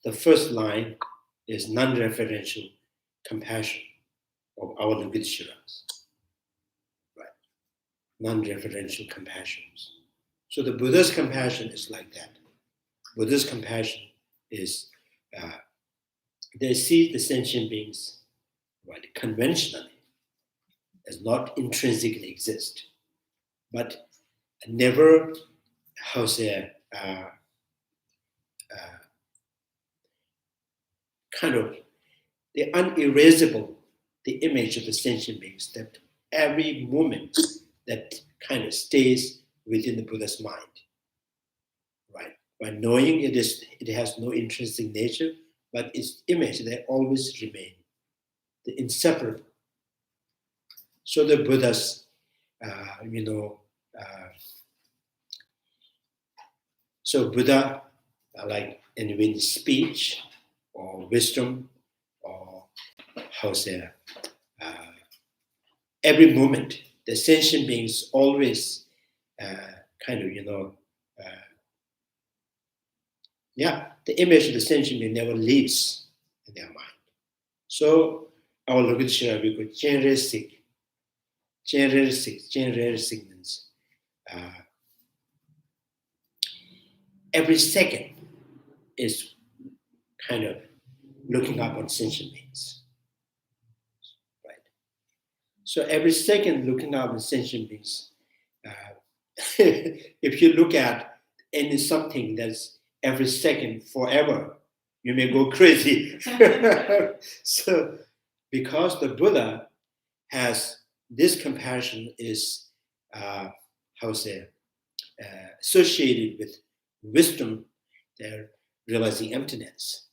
the first line is non-referential compassion of our Bodhisattvas. Right. Non-referential compassions. So the Buddha's compassion is like that. Buddha's compassion is they see the sentient beings, right, conventionally as not intrinsically exist, but never, kind of the unerasable, the image of the sentient beings that every moment that kind of stays within the Buddha's mind, right? By knowing it has no intrinsic nature, but its image, they always remain, the inseparable. So the Buddha's, so Buddha, like in speech or wisdom or every moment, the sentient beings always the image of the sentient being never leaves in their mind. So our Lokuta we could generalistic means every second is kind of looking up on sentient beings. Right? So every second looking up on sentient beings, if you look at any something that's every second forever, you may go crazy. So because the Buddha has this compassion is associated with wisdom, they're realizing emptiness.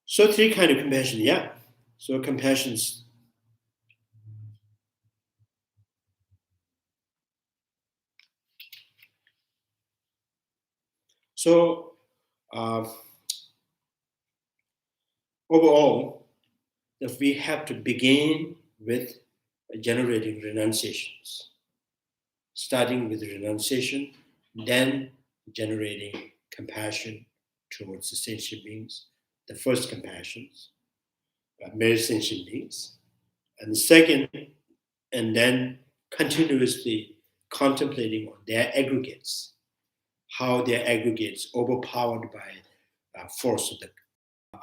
So three kind of compassion, yeah. So compassions. So overall, if we have to begin with generating renunciations, starting with renunciation, then generating compassion towards the sentient beings, the first compassions, mere sentient beings, and the second, and then continuously contemplating on their aggregates, how their aggregates overpowered by force of the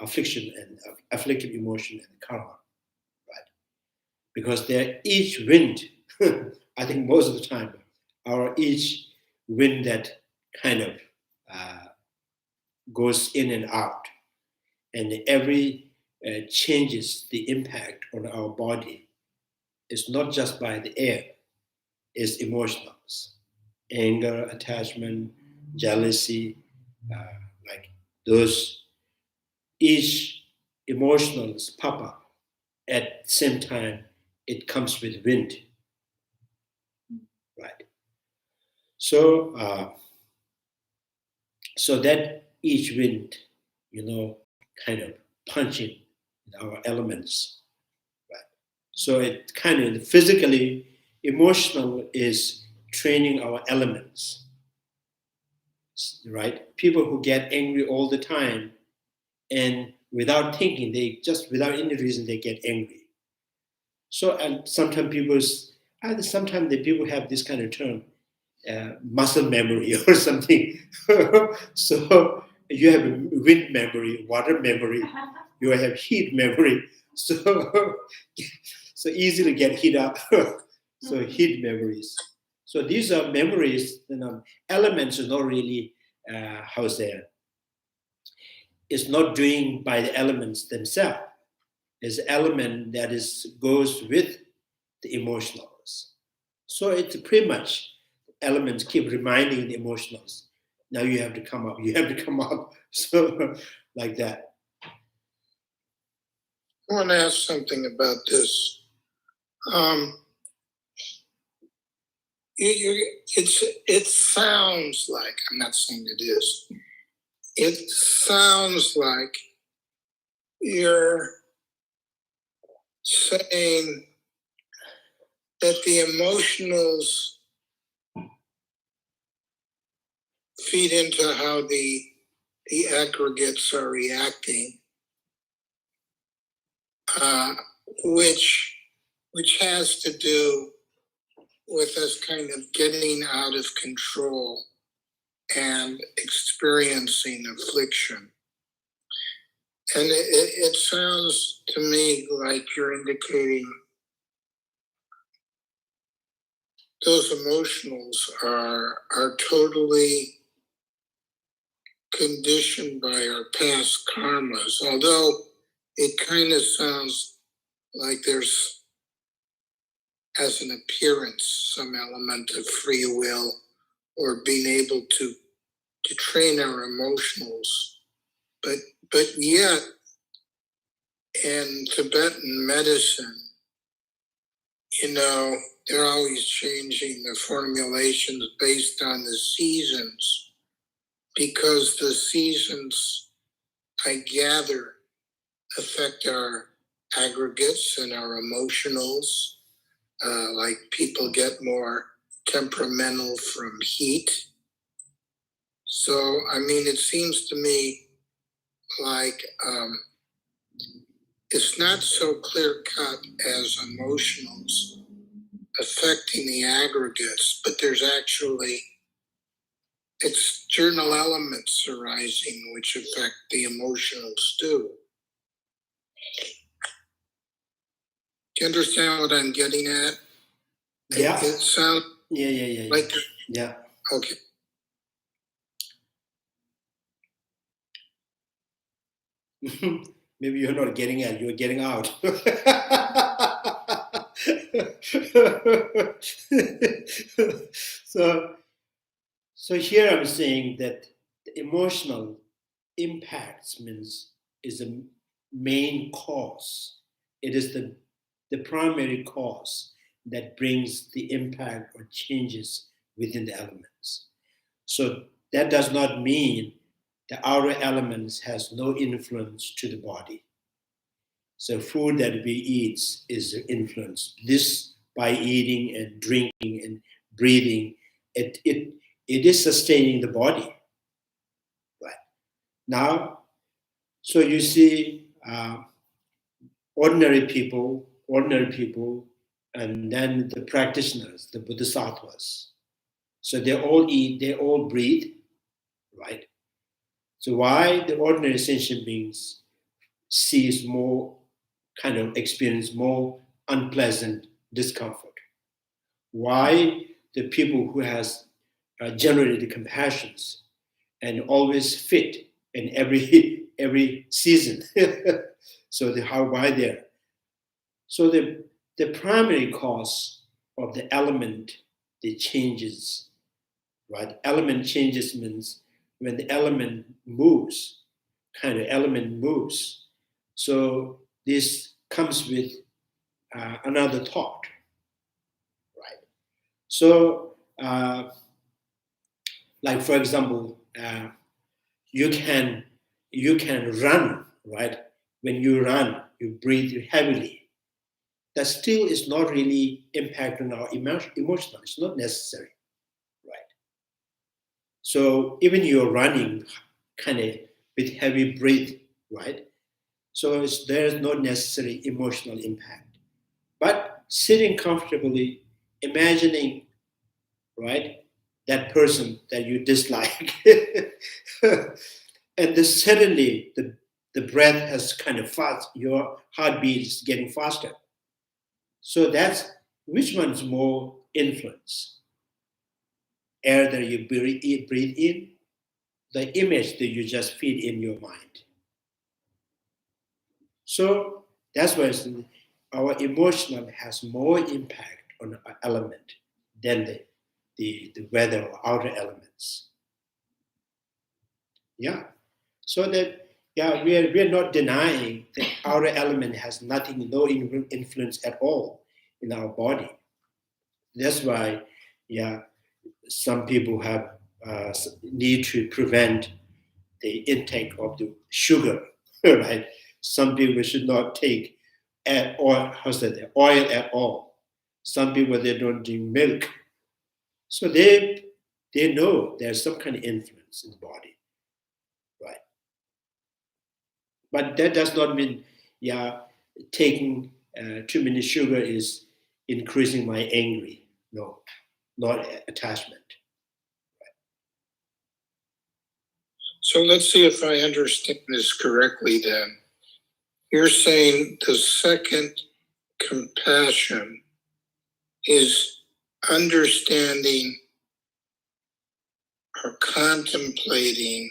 affliction and afflictive emotion and karma, right? Because they're each wind, I think most of the time, are each wind that kind of goes in and out, and every changes the impact on our body. It's not just by the air, it's emotionals, anger, attachment, jealousy, like those, each emotionals pop up at the same time. It comes with wind, right? So so that each wind, kind of punching our elements, right? So it kind of physically, emotional is training our elements, right? People who get angry all the time and without thinking, they just without any reason they get angry. So and sometimes the people have this kind of term, muscle memory or something. So you have wind memory, water memory, you have heat memory. So easily get heat up. So heat memories. So these are memories. Elements are not really it's not doing by the elements themselves. It's an element that goes with the emotionals. So it's pretty much elements keep reminding the emotionals. Now you have to come up. You have to come up. So like that. I want to ask something about this. It sounds like, I'm not saying it is, it sounds like you're saying that the emotionals feed into how the aggregates are reacting, which has to do with us kind of getting out of control and experiencing affliction. And it sounds to me like you're indicating those emotionals are totally conditioned by our past karmas, although it kind of sounds like there's, as an appearance, some element of free will or being able to train our emotionals. But yet, in Tibetan medicine, they're always changing the formulations based on the seasons, because the seasons, I gather, affect our aggregates and our emotionals. Like people get more temperamental from heat. So, I mean, it seems to me like it's not so clear-cut as emotionals affecting the aggregates, but there's actually external elements arising which affect the emotionals too. Do you understand what I'm getting at? Yeah. It sounds Yeah. like, Yeah. okay. Maybe you're not getting it, you're getting out. So here I'm saying that the emotional impacts is a main cause. It is the primary cause that brings the impact or changes within the elements. So that does not mean the outer elements has no influence to the body. So food that we eat is influenced. This by eating and drinking and breathing, it is sustaining the body. Right now, so you see, ordinary people, and then the practitioners, the Bodhisattvas. So they all eat, they all breathe, right? So why the ordinary sentient beings experience more unpleasant discomfort? Why the people who has generated compassions and always fit in every season? So why there? So the primary cause of the element, the changes, right? Element changes means when the element moves, element moves. So this comes with another thought, right? So, like for example, you can run, right? When you run, you breathe heavily. That still is not really impacting our emotional. It's not necessary, right? So even you're running with heavy breath, right? So there's no necessary emotional impact. But sitting comfortably, imagining, right, that person that you dislike, and then suddenly the breath has fast, your heartbeat is getting faster. So that's which one's more influence? Air that you breathe in, the image that you just feed in your mind. So that's why our emotional has more impact on our element than the weather or outer elements. Yeah. So that we're not denying that outer element has no influence at all in our body. That's why some people have need to prevent the intake of the sugar, right? Some people should not take oil at all. Some people they don't drink milk, so they know there's some kind of influence in the body, right? But that does not mean taking too many sugar is increasing my angry. No, not attachment. So let's see if I understand this correctly then. You're saying the second compassion is understanding or contemplating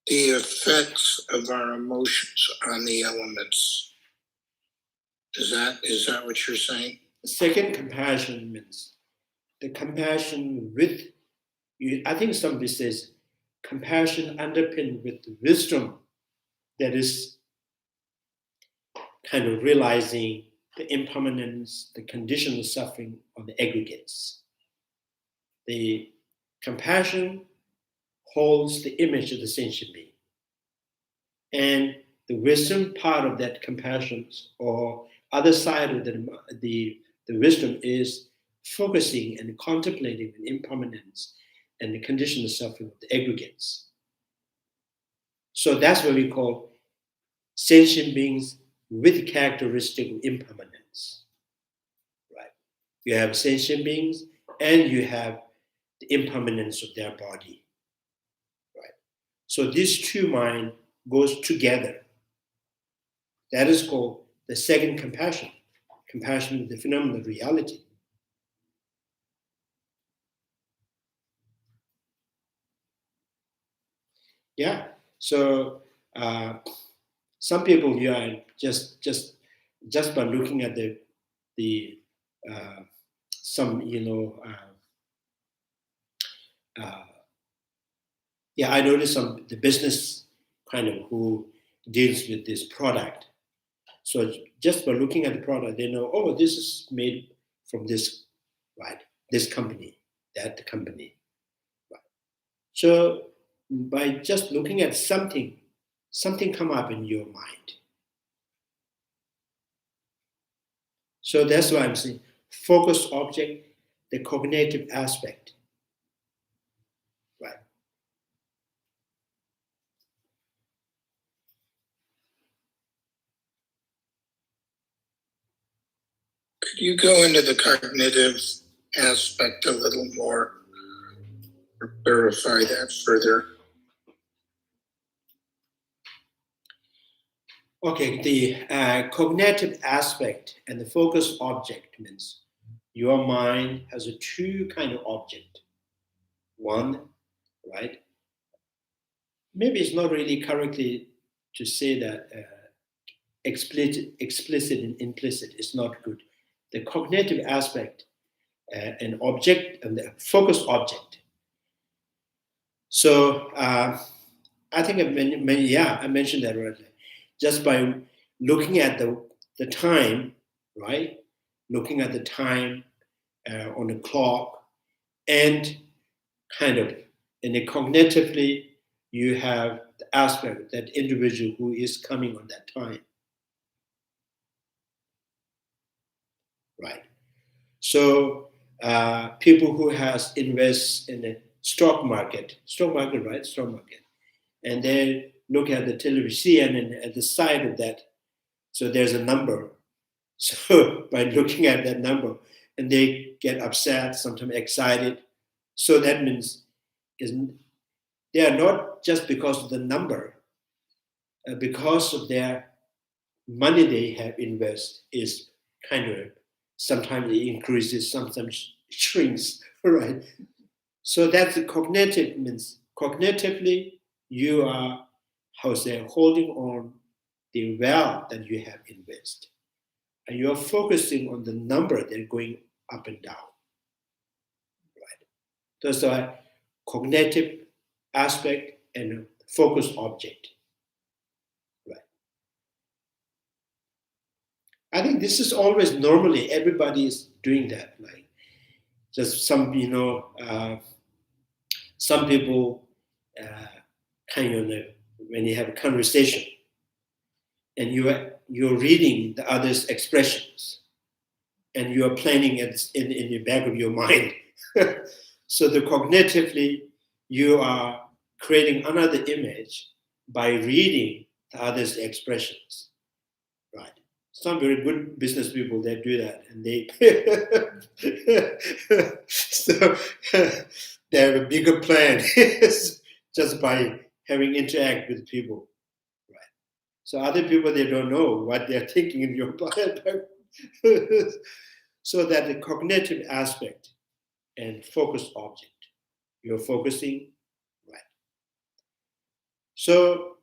the effects of our emotions on the elements. Is that what you're saying? Second compassion means the compassion with you. I think somebody says compassion underpinned with wisdom, that is realizing the impermanence, the conditional suffering of the aggregates. The compassion holds the image of the sentient being. And the wisdom part of that compassion, or other side of the wisdom, is focusing and contemplating the impermanence and the conditional suffering of the aggregates. So that's what we call sentient beings with characteristic of impermanence. Right? You have sentient beings and you have the impermanence of their body. Right? So these two minds goes together. That is called the second compassion. Compassion of the phenomenal reality. Yeah. So some people, you are just by looking at the some I noticed the business kind of who deals with this product. So just by looking at the product, they know, oh, this is made from this, right? This company, that company. Right? So by just looking at something come up in your mind. So that's why I'm saying focus object, the cognitive aspect. Right. Could you go into the cognitive aspect a little more, or clarify that further? Okay, the cognitive aspect and the focus object means your mind has a two kind of object. One, right? Maybe it's not really correctly to say that explicit and implicit is not good. The cognitive aspect and object and the focus object. So I think I mentioned that already. Just by looking at the time, right? Looking at the time on the clock, and kind of, and cognitively, you have the aspect, that individual who is coming on that time. Right. So people who has invest in the stock market, right? Stock market. And they look at the television, and at the side of that, so there's a number. So by looking at that number, and they get upset, sometimes excited. So that means they are not just because of the number, because of their money they have invest is kind of, sometimes it increases, sometimes shrinks, right? So that's the cognitive, means cognitively you are, holding on the wealth that you have invested. And you're focusing on the number that's going up and down. Right? That's why cognitive aspect and focus object. Right. I think this is always normally everybody is doing that. Like just some, some people kind of when you have a conversation and you're reading the other's expressions and you are planning it in the back of your mind. So the cognitively you are creating another image by reading the other's expressions. Right. Some very good business people that do that, and they so they have a bigger plan just by having interact with people. Right. So other people, they don't know what they're thinking in your mind. So that the cognitive aspect and focus object, you're focusing, right. So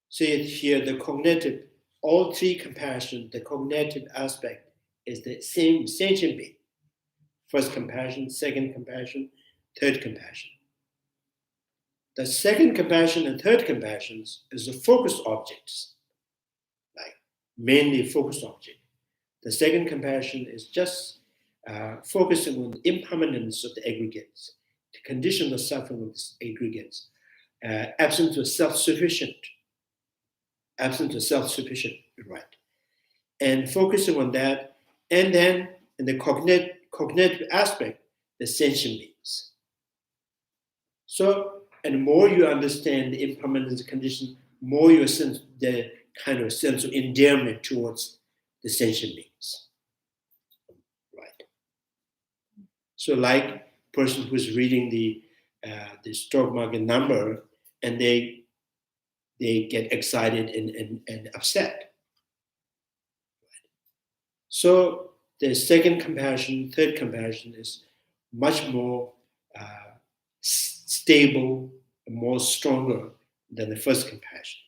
see it here, the cognitive, all three compassion, the cognitive aspect is the same sentient being. First compassion, second compassion, third compassion. The second compassion and third compassions is the focus objects, like mainly focus object. The second compassion is just focusing on the impermanence of the aggregates, the conditional suffering of the aggregates, absence of self-sufficient. absence of self-sufficient, right? And focusing on that, and then in the cognitive aspect, the sentient beings. So, and more you understand the impermanence condition, more you sense the kind of sense of endearment towards the sentient beings, right? So, like person who's reading the stock market number, and they get excited and upset. So the second compassion, third compassion is much more stable, more stronger than the first compassion.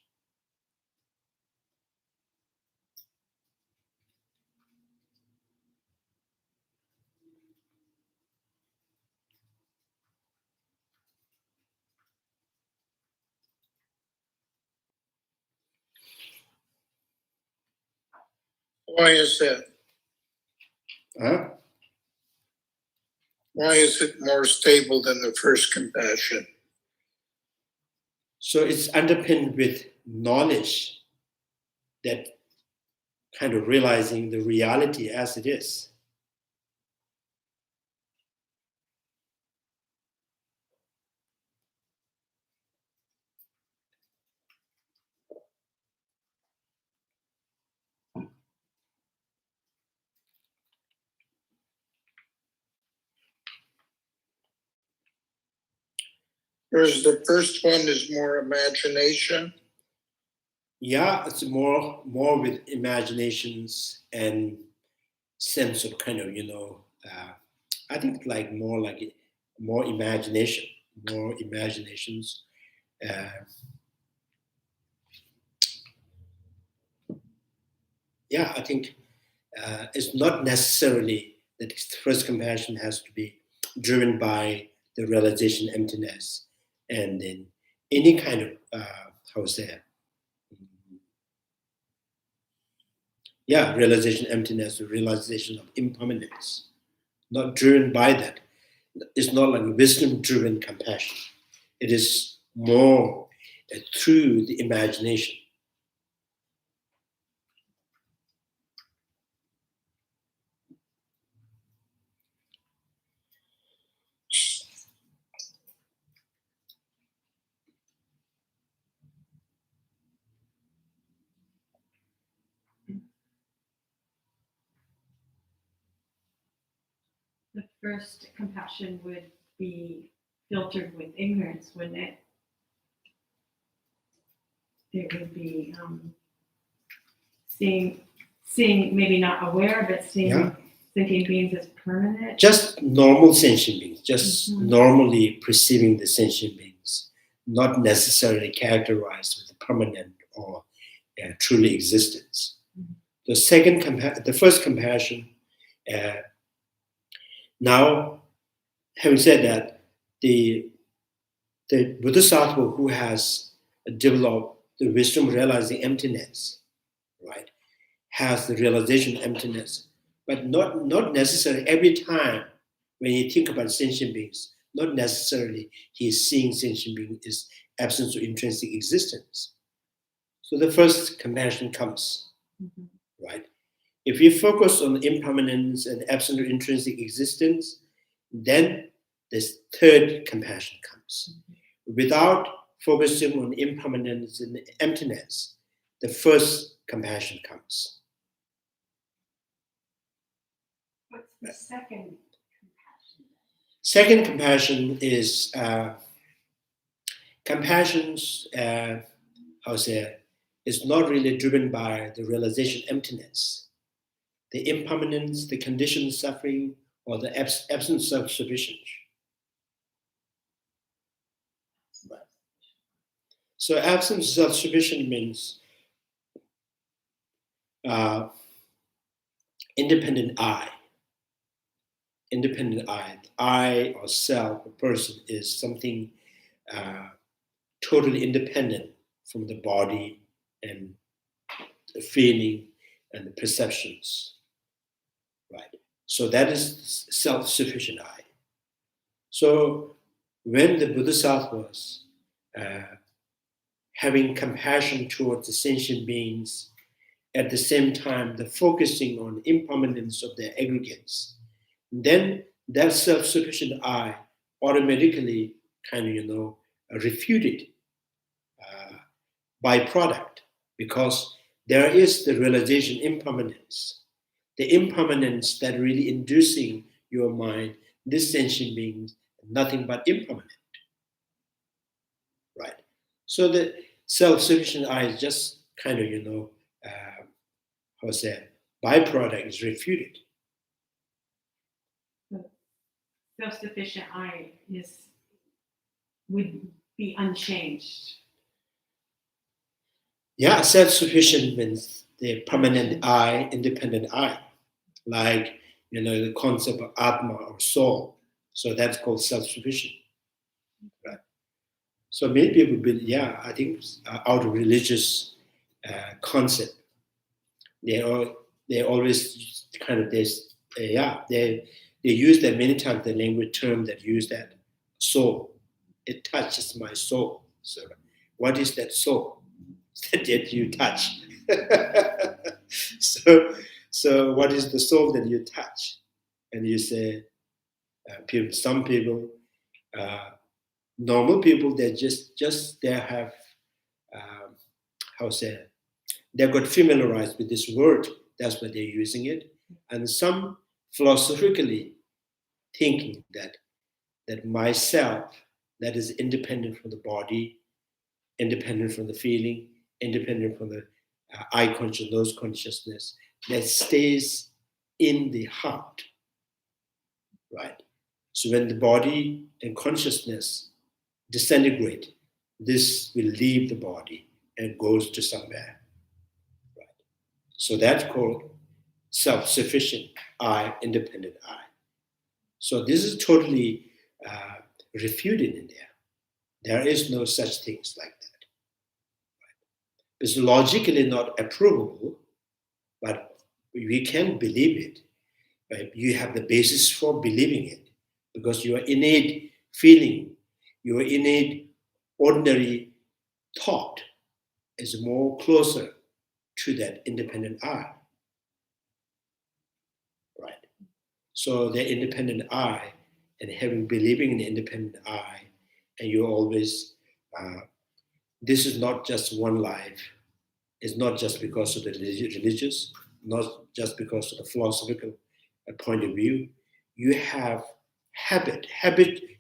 Why is that? Huh? Why is it more stable than the first compassion? So it's underpinned with knowledge, that kind of realizing the reality as it is. Whereas the first one is more imagination. Yeah, it's more with imaginations and sense of kind of, I think like more imagination, more imaginations. I think it's not necessarily that first compassion has to be driven by the realization emptiness, and then any kind of realization emptiness, or realization of impermanence, not driven by that. It's not like wisdom-driven compassion. It is more through the imagination. The first compassion would be filtered with ignorance, wouldn't it? It would be seeing, maybe not aware, but seeing sentient beings as permanent. Just normal sentient beings, just normally perceiving the sentient beings, not necessarily characterized with permanent or truly existence. The first compassion. Now, having said that, the Bodhisattva who has developed the wisdom realizing emptiness, right, has the realization of emptiness, but not necessarily every time when you think about sentient beings, not necessarily he is seeing sentient beings as absence of intrinsic existence. So the first compassion comes, right? If you focus on impermanence and absence of intrinsic existence, then this third compassion comes. Without focusing on impermanence and emptiness, the first compassion comes. What's the second compassion? Second compassion is compassion's is not really driven by the realization of emptiness, the impermanence, the conditioned suffering, or the absence of sufficiency. Right. So absence of sufficiency means independent I. Independent I or self, a person, is something totally independent from the body and the feeling and the perceptions. Right. So that is self-sufficient I. So when the Bodhisattvas having compassion towards the sentient beings, at the same time, the focusing on impermanence of the aggregates, then that self-sufficient I automatically kind of, refuted byproduct, because there is the realization impermanence, the impermanence that really inducing your mind, this sentient being, nothing but impermanent, right? So the self-sufficient I is just kind of, how to say, byproduct is refuted. Self-sufficient I would be unchanged. Yeah, self-sufficient means the permanent I, independent I, like the concept of Atma or soul. So that's called self-sufficient, right? So many people believe, I think out of religious concept, they always kind of this, they use that many times, the language term that use that soul. It touches my soul. So what is that soul that you touch? so what is the soul that you touch? And you say, some people, normal people, they they have, how to say, they got familiarized with this word. That's why they're using it. And some philosophically thinking that myself, that is independent from the body, independent from the feeling, independent from the I consciousness, those consciousness, that stays in the heart, right? So when the body and consciousness disintegrate, this will leave the body and goes to somewhere, right? So that's called self-sufficient I, independent I. So this is totally refuted in there. There is no such things like that. It's logically not approvable, but we can believe it. Right? You have the basis for believing it, because your innate feeling, your innate ordinary thought is more closer to that independent I. Right? So the independent I, and having believing in the independent I, and you always, this is not just one life. It's not just because of the religious, not just because of the philosophical point of view. You have habit,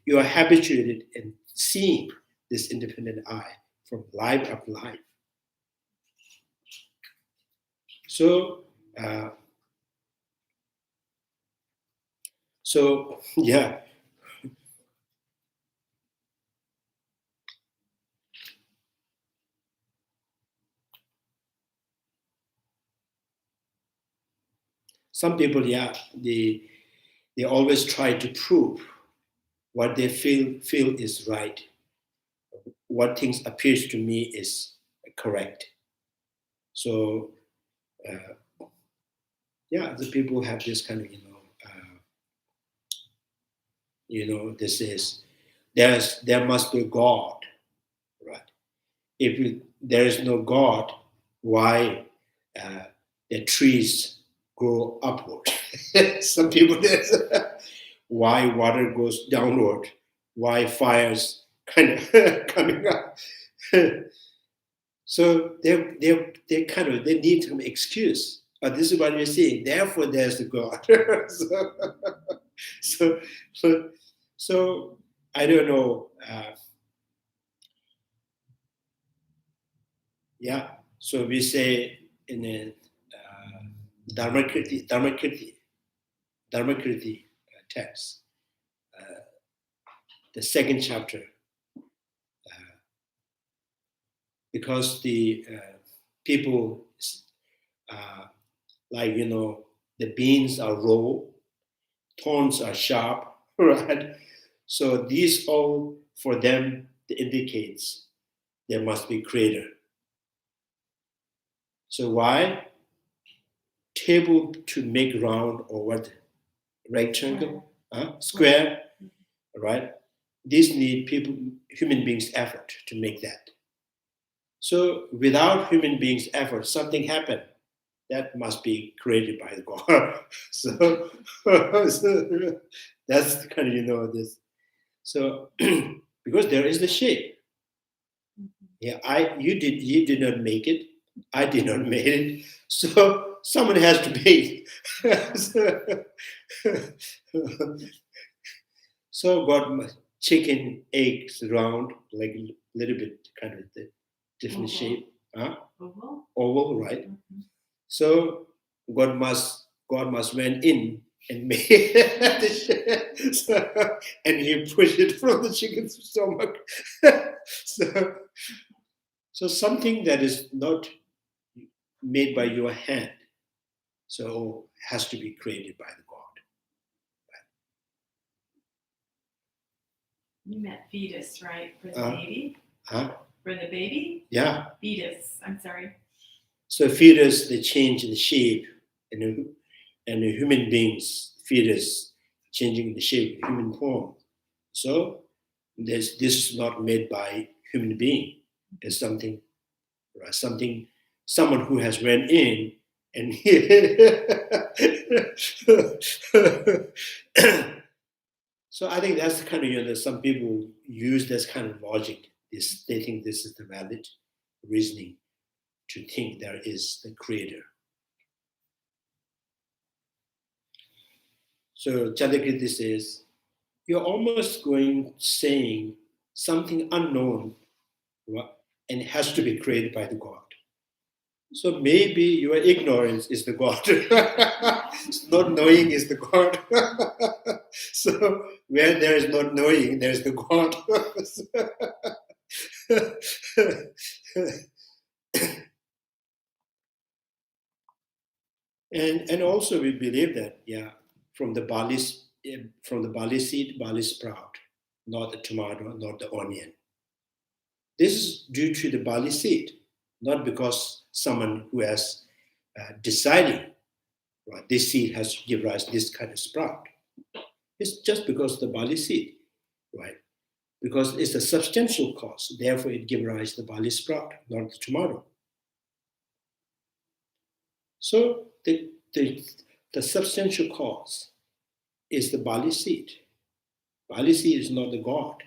you are habituated in seeing this independent I from life after life. So, yeah. Some people, they always try to prove what they feel is right. What things appears to me is correct. So, the people have this kind of, this is, there must be God, right? If there is no God, why the trees grow upward? Some people, why water goes downward? Why fires kind of coming up? So they kind of, they need some excuse. But this is what you're seeing. Therefore, there's the God. so I don't know. So we say in the Dharmakirti text, the second chapter, because the people, the beans are raw, thorns are sharp, right? So these all, for them, indicates there must be creator. So why? Table to make round, or what? Rectangle? Square, right? These need human beings' effort to make that. So without human beings' effort, something happened. That must be created by the God. So, so that's kind of this. So because there is the shape. Yeah, you did not make it. I did not make it. So someone has to make it. So God chicken eggs round, like a little bit kind of the different shape. Huh? Oval, right? So God must went in and made the shape. And he pushed it from the chicken's stomach. So something that is not made by your hand, so has to be created by the God. You meant fetus, right? For the baby? Huh? For the baby? Yeah. Fetus, I'm sorry. So fetus, they change the shape, and the human beings, fetus, changing the shape, human form. So this is not made by human being. It's something, right? Someone who has went in and so I think that's kind of some people use this kind of logic. They think this is the valid reasoning to think there is the creator. So Chandrakirti says, you're almost saying something unknown, and it has to be created by the God. So maybe your ignorance is the God. Not knowing is the God. So where there is not knowing, there is the God. And also we believe that, from the barley seed, barley sprout, not the tomato, not the onion. This is due to the barley seed, not because someone who has decided, right, this seed has to give rise to this kind of sprout. It's just because the barley seed, right? Because it's a substantial cause, therefore it gives rise to the barley sprout, not the tomato. So the substantial cause is the barley seed. Barley seed is not the God.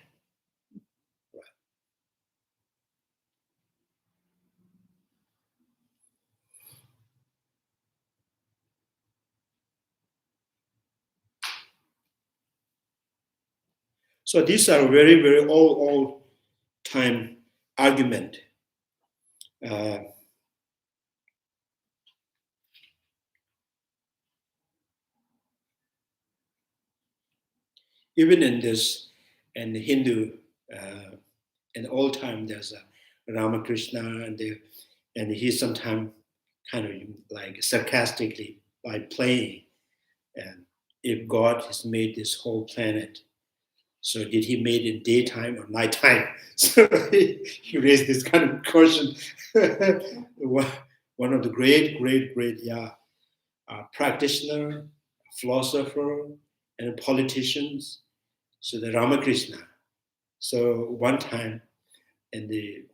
Right? So these are very, very old time argument. Even in this, and the Hindu, in old time, there's a Ramakrishna, and he sometimes kind of like sarcastically by playing, and if God has made this whole planet, so did he made it daytime or nighttime? So he raised this kind of question. One of the great practitioner, philosopher, and politicians. So the Ramakrishna. So one time, in the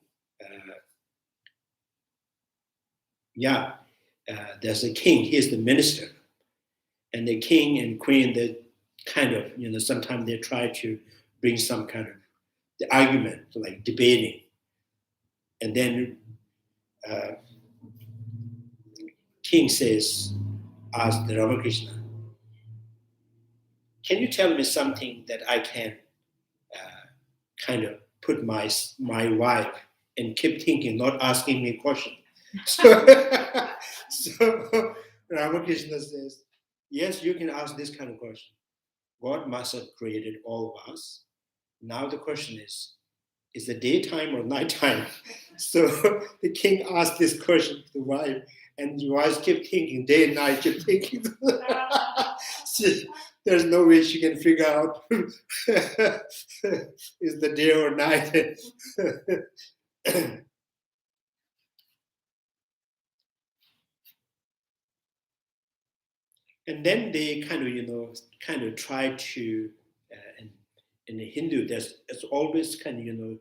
there's a king. He's the minister, and the king and queen. They kind of sometimes they try to bring some kind of the argument, like debating, and then king ask the Ramakrishna, can you tell me something that I can kind of put my wife and keep thinking, not asking me a question? So Ramakrishna says, yes, you can ask this kind of question. God must have created all of us. Now the question is it daytime or nighttime? So the king asked this question to the wife, and the wife kept thinking, day and night, kept thinking. There's no way she can figure out is the day or night. And then they kind of try to, in the Hindu, it's always kind of,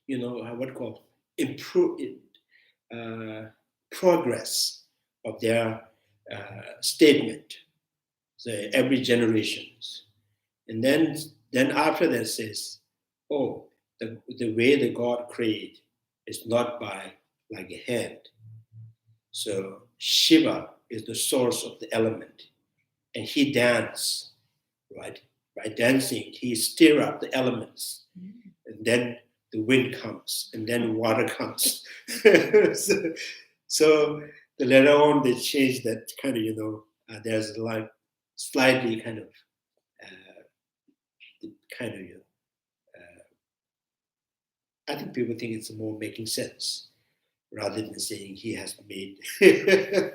what called improve progress of their statement. So every generations, and then after that says, oh, the way the God created is not by like a hand. So Shiva is the source of the element, and he dances, right? By dancing, he stir up the elements, and then the wind comes, and then water comes. so later on, they changed that kind of, there's like slightly kind of, I think people think it's more making sense rather than saying he has made,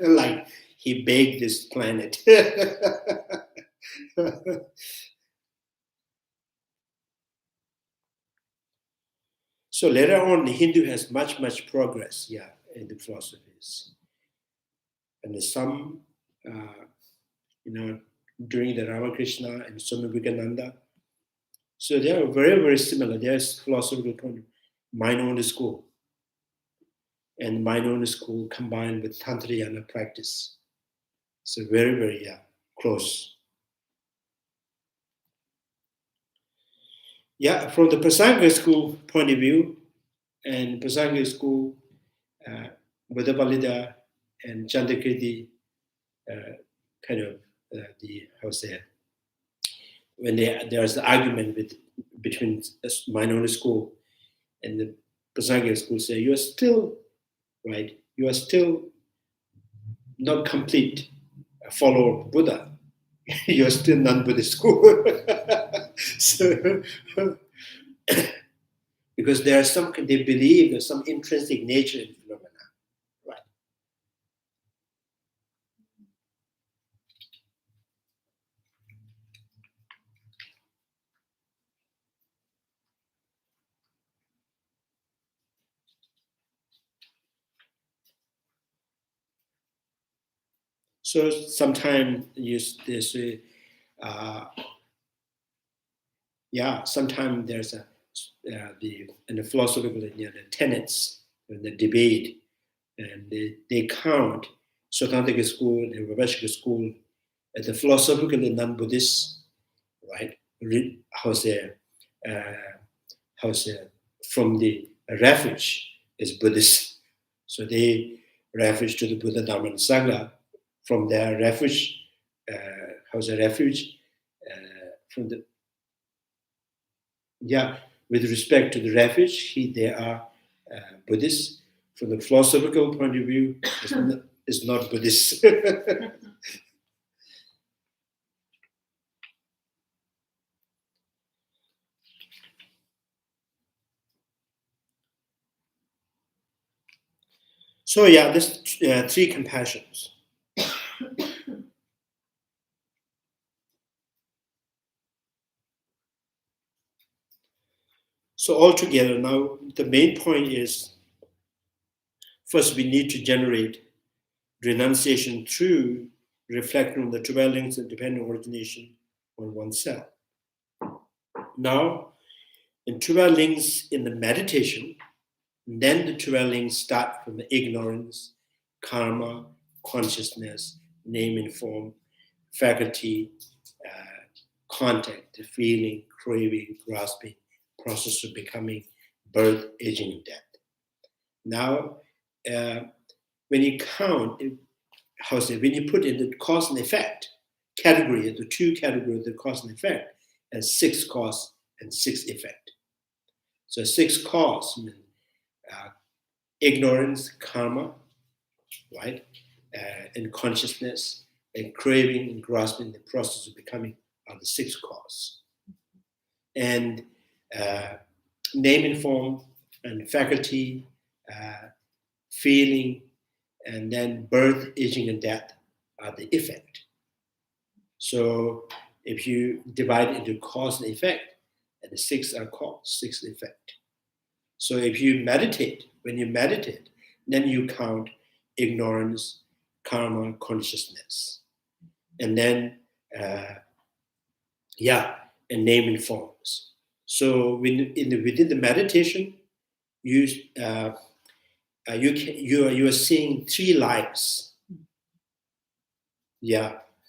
like he baked this planet. So later on, the Hindu has much progress, in the philosophies. And there's some, during the Ramakrishna and Swami Vivekananda. So they are very similar. There's philosophical point of mind-only school. And mind-only school combined with Tantrayana practice. So very close. Yeah, from the Prasanga school point of view, and Prasanga school, Buddha and Chandrakirti, when there's the argument between mind-only school and the Prasanga school, say you are still right. You are still not complete follower of Buddha. You are still non-Buddhist school. So, because they believe there's some intrinsic nature in phenomena, right? So sometimes sometimes there's in the philosophical the tenets in the debate, and they count Swatantrika school and Viveka school as the philosophically non-Buddhist, right? From the refuge is Buddhist, so they refuge to the Buddha, Dharma, and Sangha. From their refuge, from the with respect to the refuge, they are Buddhist. From the philosophical point of view, it's not Buddhist. So there's three compassions. So altogether now, the main point is, first we need to generate renunciation through reflecting on the 12 links of dependent origination on oneself. Now, in 12 links in the meditation, then the 12 links start from the ignorance, karma, consciousness, name and form, faculty, contact, feeling, craving, grasping, process of becoming, birth, aging, and death. Now, when you count, when you put in the cause and effect category, the two categories, the cause and effect, as 6 cause and 6 effect. So 6 cause means ignorance, karma, right, and consciousness, and craving and grasping, the process of becoming are the 6 cause. And name and form and faculty, feeling, and then birth, aging, and death are the effect. So if you divide it into cause and effect, and the 6 are cause, 6 effect. So if you meditate, when you meditate, then you count ignorance, karma, consciousness, and then and name and forms. So within the meditation, you are seeing 3 lives,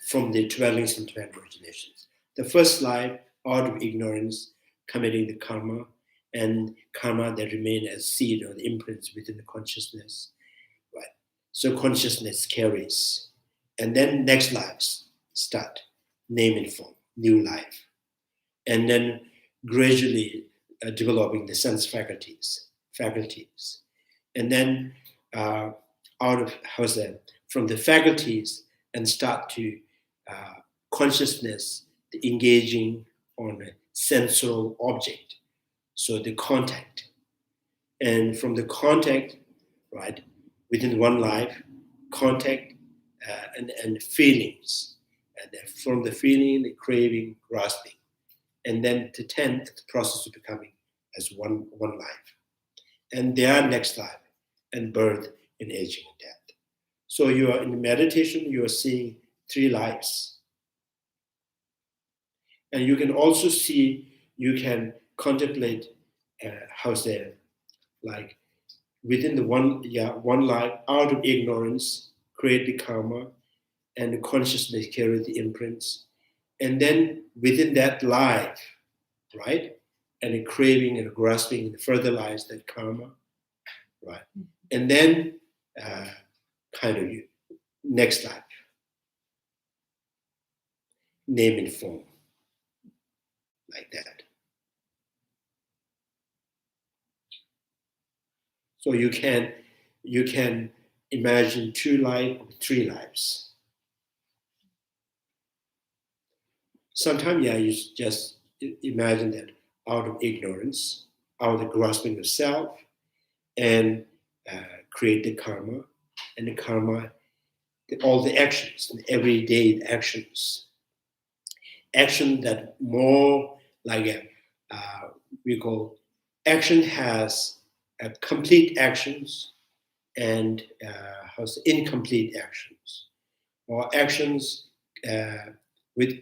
from the dwellings and 12 originations. The first life, out of ignorance, committing the karma, and karma that remain as seed or the imprints within the consciousness, right? So consciousness carries, and then next lives start, name and form, new life, and then gradually developing the sense faculties, and then out of from the faculties and start to consciousness engaging on a sensual object, so the contact, and from the contact, right, within one life, contact and feelings, and then from the feeling, the craving, grasping, and then the 10th, the process of becoming as one life, and their next life, and birth and aging and death. So you are in meditation, you are seeing 3 lives. And you can also see, you can contemplate, like within the one life, out of ignorance, create the karma, and the consciousness carry the imprints. And then within that life, right, and a craving and a grasping and further lies that karma, right? And then next life, name and form, like that. So you can imagine 2 lives or 3 lives. Sometimes, you just imagine that out of ignorance, out of the grasping of self, and create the karma, and the karma, all the actions, the everyday actions that more like we call action has complete actions and incomplete actions, or actions with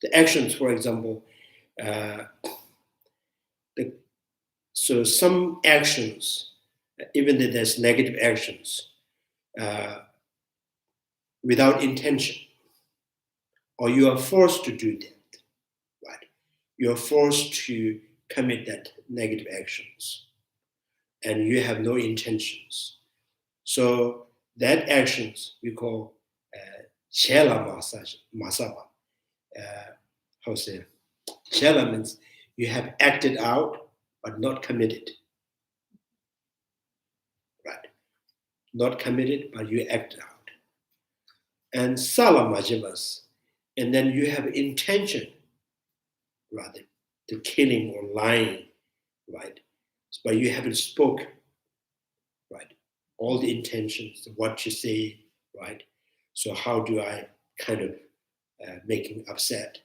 the actions, for example, so some actions, even if there's negative actions, without intention, or you are forced to do that, right? You are forced to commit that negative actions, and you have no intentions. So that actions we call chela masaba. Chela means you have acted out but not committed, right? Not committed, but you act out. And salamajivas, and then you have intention, rather, to killing or lying, right? But you haven't spoken, right? All the intentions, what you say, right? So how do I making upset?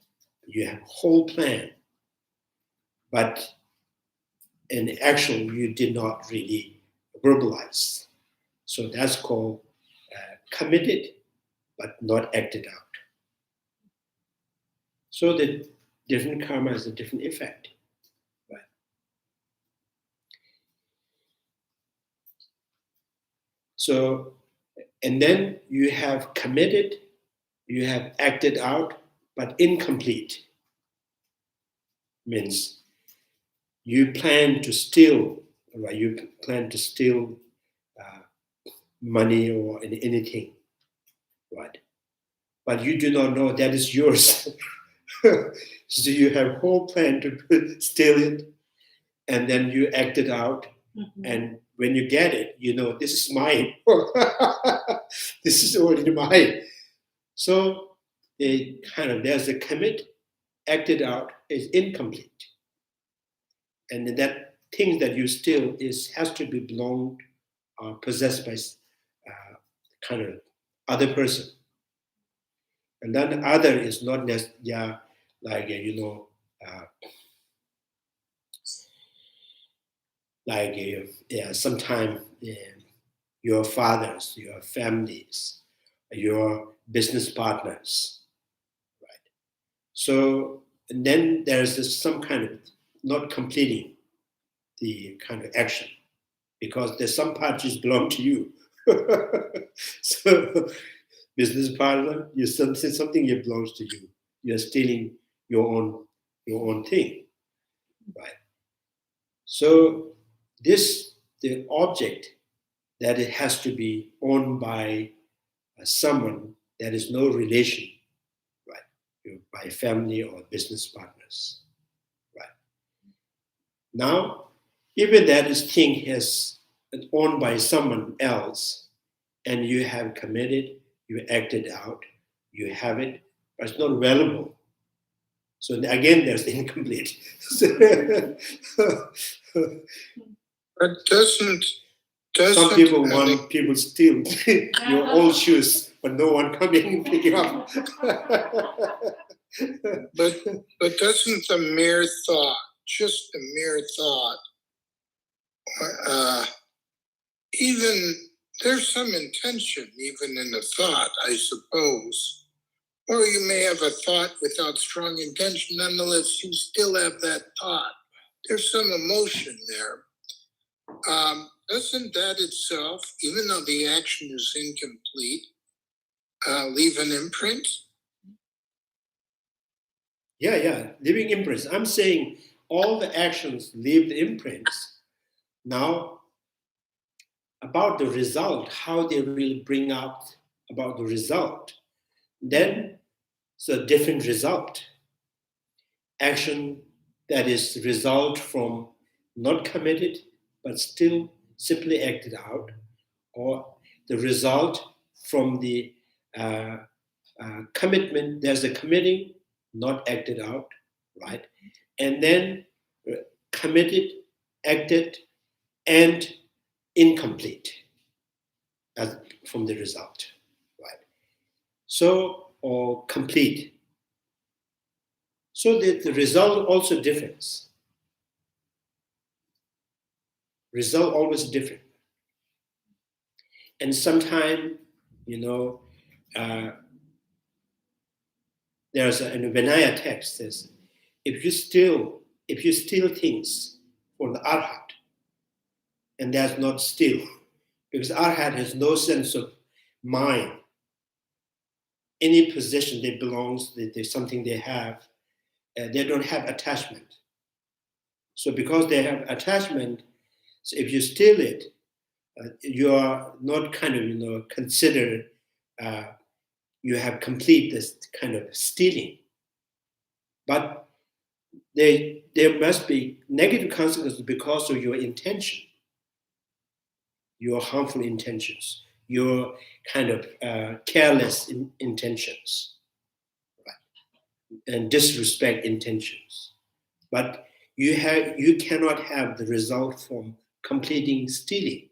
You have a whole plan, but in action you did not really verbalize. So that's called committed, but not acted out. So the different karma has a different effect, right? So, and then you have committed, you have acted out, but incomplete. Means you plan to steal, right? You plan to steal money or anything, right? But you do not know that is yours. So you have whole plan to steal it, and then you act it out, and when you get it, you know this is mine. This is already mine. So there's a commit, acted out is incomplete, and that thing that you steal has to be belonged or possessed by other person, and then the other is not necessarily sometimes your fathers, your families, your business partners, right? So and then there's some kind of not completing the kind of action because there's some parties belong to you. So business partner, you something that belongs to you. You're stealing your own thing, right? So the object that it has to be owned by someone that is no relation, right? By family or business partners, right? Now, even that is thing is owned by someone else, and you have committed, you acted out, you have it, but it's not available. So again, there's the incomplete. But doesn't Some people want people steal your old shoes, but no one coming and pick it up. but doesn't the mere thought, just the mere thought, even there's some intention even in the thought, I suppose. Or you may have a thought without strong intention, nonetheless, you still have that thought. There's some emotion there. Doesn't that itself, even though the action is incomplete, leave an imprint? Yeah, leaving imprints. I'm saying all the actions leave the imprints. Now, about the result, how they will bring out about the result, then it's a different result. Action that is result from not committed, but still simply acted out, or the result from the commitment, there's a committing, not acted out, right? And then committed, acted, and incomplete as from the result, right? So, or complete. So that the result also differs. Result always different. And sometimes, there's in the Vinaya text says, if you steal things from the arhat, and that's not steal, because arhat has no sense of mind. Any possession that belongs, there's something they have, they don't have attachment. So because they have attachment, so if you steal it, you are not kind of, consider you have complete this kind of stealing. But there must be negative consequences because of your intention, your harmful intentions, your kind of careless intentions, right? And disrespect intentions. But you cannot have the result from complete stealing.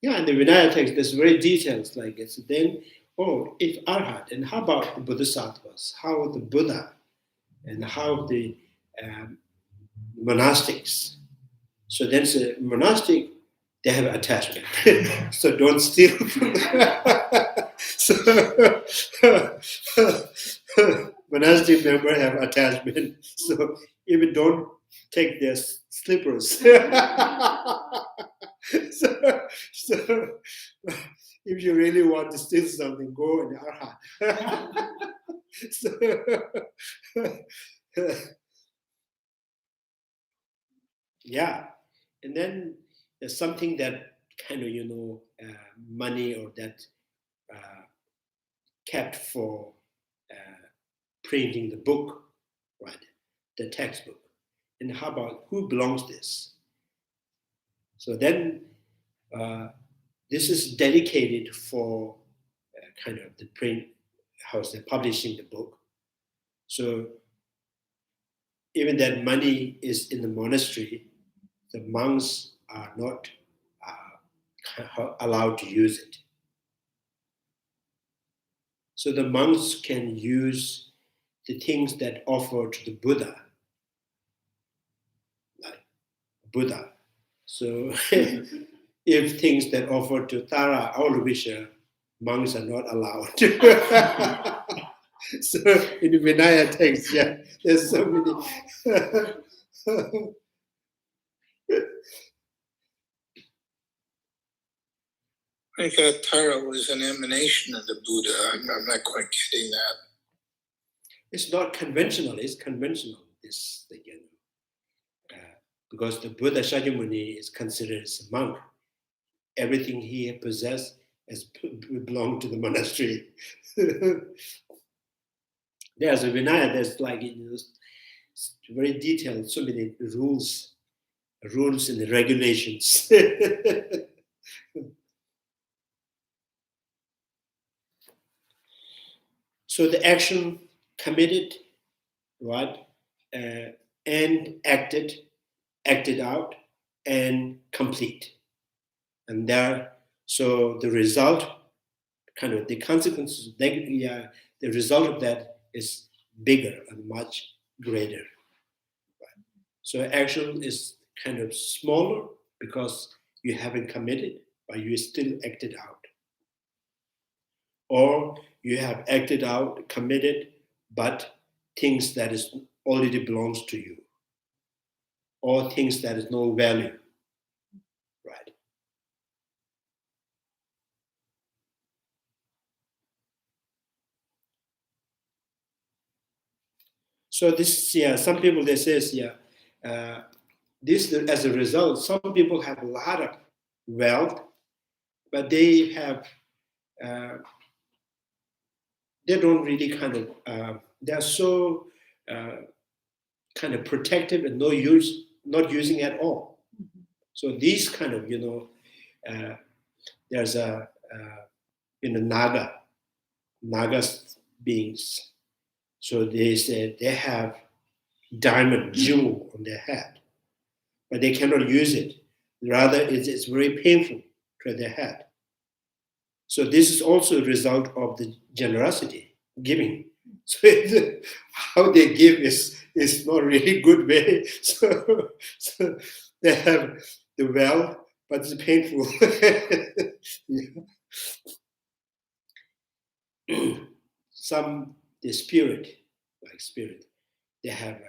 Yeah, in the Vinaya text, there's very details like it's then, if Arhat, and how about the Bodhisattvas? How the Buddha, and how the monastics? So then the monastic, they have attachment. So don't steal from them. So monastic members have attachment. So even don't take their slippers. So if you really want to steal something, go in the Arhat. Yeah, and then there's something that kind of money or that kept for printing the book, right? The textbook, and how about who belongs this? So then this is dedicated for kind of the print house, they're publishing the book. So even that money is in the monastery, the monks are not allowed to use it. So the monks can use the things that offer to the Buddha, like Buddha, So if things that offer to Tara or Visha, monks are not allowed. So in the Vinaya text, yeah, there's so many. I thought Tara was an emanation of the Buddha. I'm not quite getting that. It's not conventional. It's conventional. This again, because the Buddha Shakyamuni is considered as a monk. Everything he possessed has belonged to the monastery. There's a Vinaya. There's like very detailed. So many rules and the regulations. So the action committed, right, and acted out, and complete. And there, so the result, kind of the consequences, the result of that is bigger and much greater. Right? So action is kind of smaller because you haven't committed, but you still acted out. Or you have acted out, committed, but things that is already belongs to you, or things that is no value, right? So this, some people they says, this as a result, some people have a lot of wealth, but they have, they don't really kind of, they're so kind of protective and not using at all. So these kind of, there's a, Naga beings. So they said they have diamond jewel on their head, but they cannot use it. Rather, it's very painful to their head. So this is also a result of the generosity, giving. So how they give is not really good way. So they have the wealth, but it's painful. Some the spirit, they have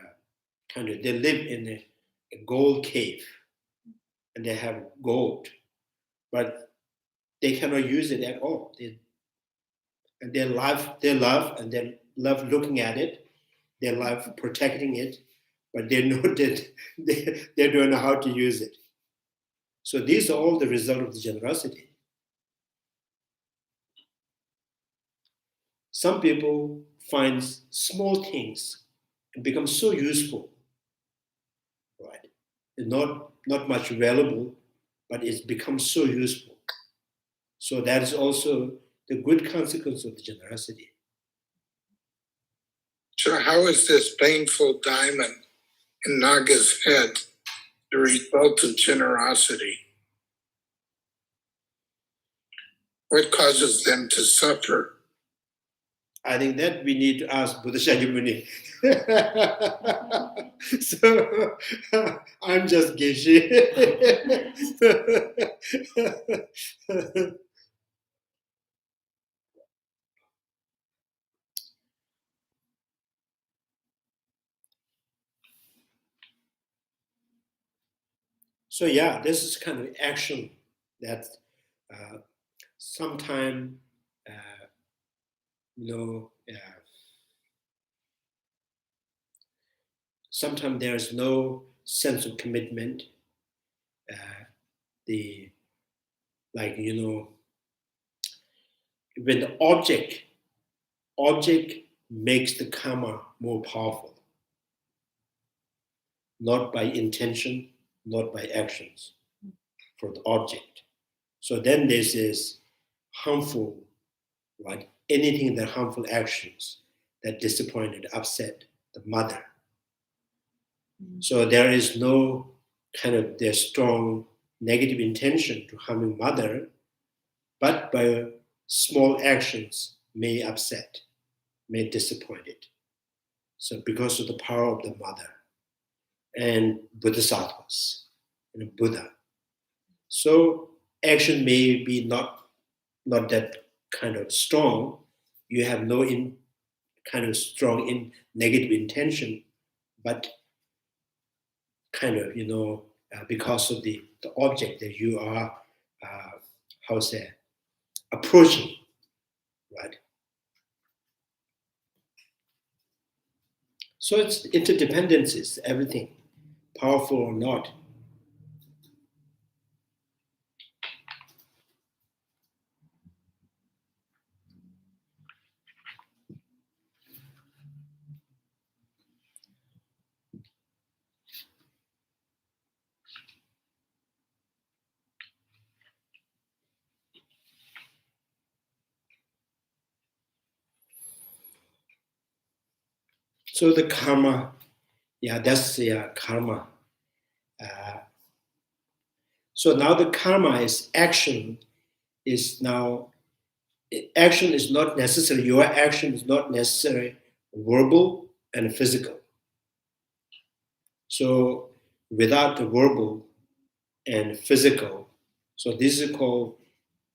they live in a gold cave, and they have gold, but they cannot use it at all. They love and they love looking at it. They love protecting it, but they know that they don't know how to use it. So these are all the result of the generosity. Some people find small things and become so useful, right? It's not much valuable, but it's become so useful. So that is also the good consequence of the generosity. So how is this painful diamond in Naga's head the result of generosity? What causes them to suffer? I think that we need to ask Buddha Shakyamuni. So I'm just Geshe. So this is kind of action that sometimes sometimes there's no sense of commitment. When the object makes the karma more powerful, not by intention, not by actions, for the object. So then this is harmful, right? Anything that harmful actions that disappointed, upset the mother. So there is no their strong negative intention to harming mother, but by small actions may upset, may disappoint it. So because of the power of the mother and Bodhisattvas, Buddha, So action may be not that kind of strong. You have no kind of strong in negative intention, but kind of, because of the object that you are, approaching, right? So it's interdependencies, everything, powerful or not. So the karma, that's the karma. So now the karma is action. Action is not necessary. Your action is not necessary verbal and physical. So without the verbal and physical, so this is called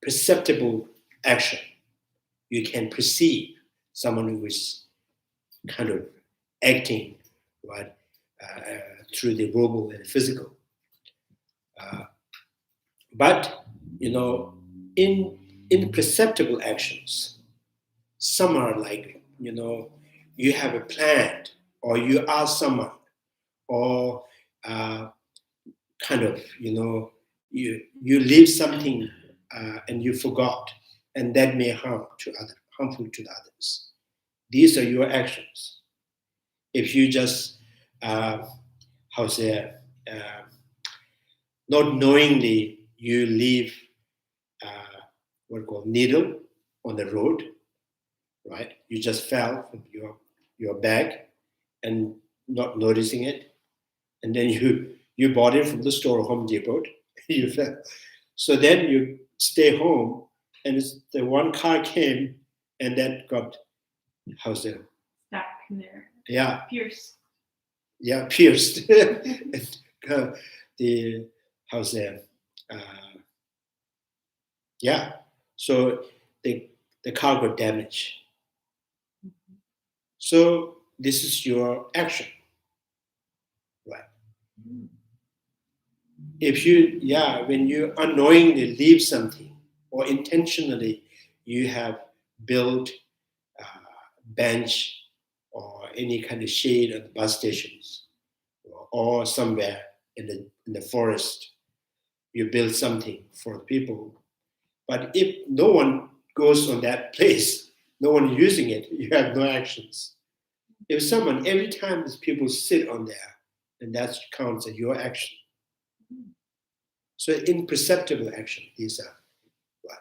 perceptible action. You can perceive someone who is kind of acting, right, through the verbal and physical. But in imperceptible actions, some are like you have a plan, or you ask someone, or kind of you leave something and you forgot, and that may harmful to others. These are your actions. If you just not knowingly you leave what we call needle on the road, right? You just fell from your bag and not noticing it, and then you bought it from the store, Home Depot. You fell. So then you stay home, and the one car came, and that got stuck in there. Yeah. Pierced. Yeah, pierced. So the car got damaged. Mm-hmm. So this is your action, right? Mm-hmm. If when you unknowingly leave something, or intentionally you have built a bench or any kind of shade at the bus stations, or somewhere in the forest, you build something for people. But if no one goes on that place, no one using it, you have no actions. If someone, every time people sit on there, then that counts as your action. So imperceptible action, these are. Right.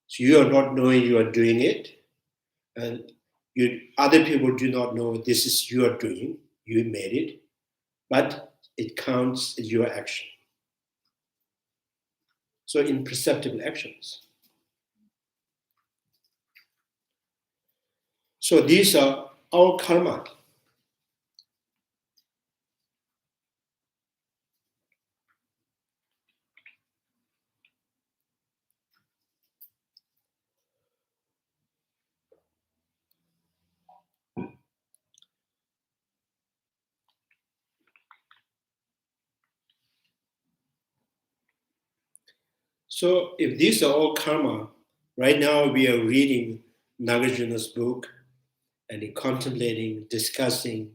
So you are not knowing you are doing it, and other people do not know this is you are doing, you made it, but it counts as your action. So imperceptible actions. So these are our karma. So if these are all karma, right now we are reading Nagarjuna's book and contemplating, discussing,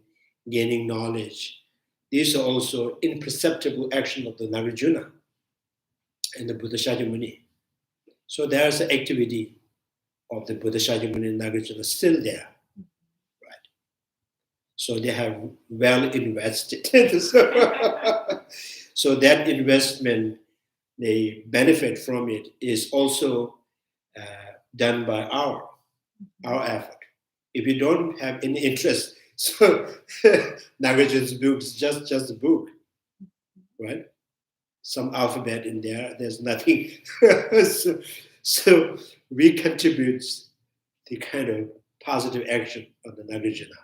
gaining knowledge. These are also imperceptible action of the Nagarjuna and the Buddha Shakyamuni. So there's the activity of the Buddha Shakyamuni and Nagarjuna still there, right? So they have well invested. So that investment, the benefit from it is also done by our effort. If you don't have any interest, so Nagarjuna's book is just a book, right? Some alphabet in there, there's nothing. so we contribute the kind of positive action of the Nagarjuna,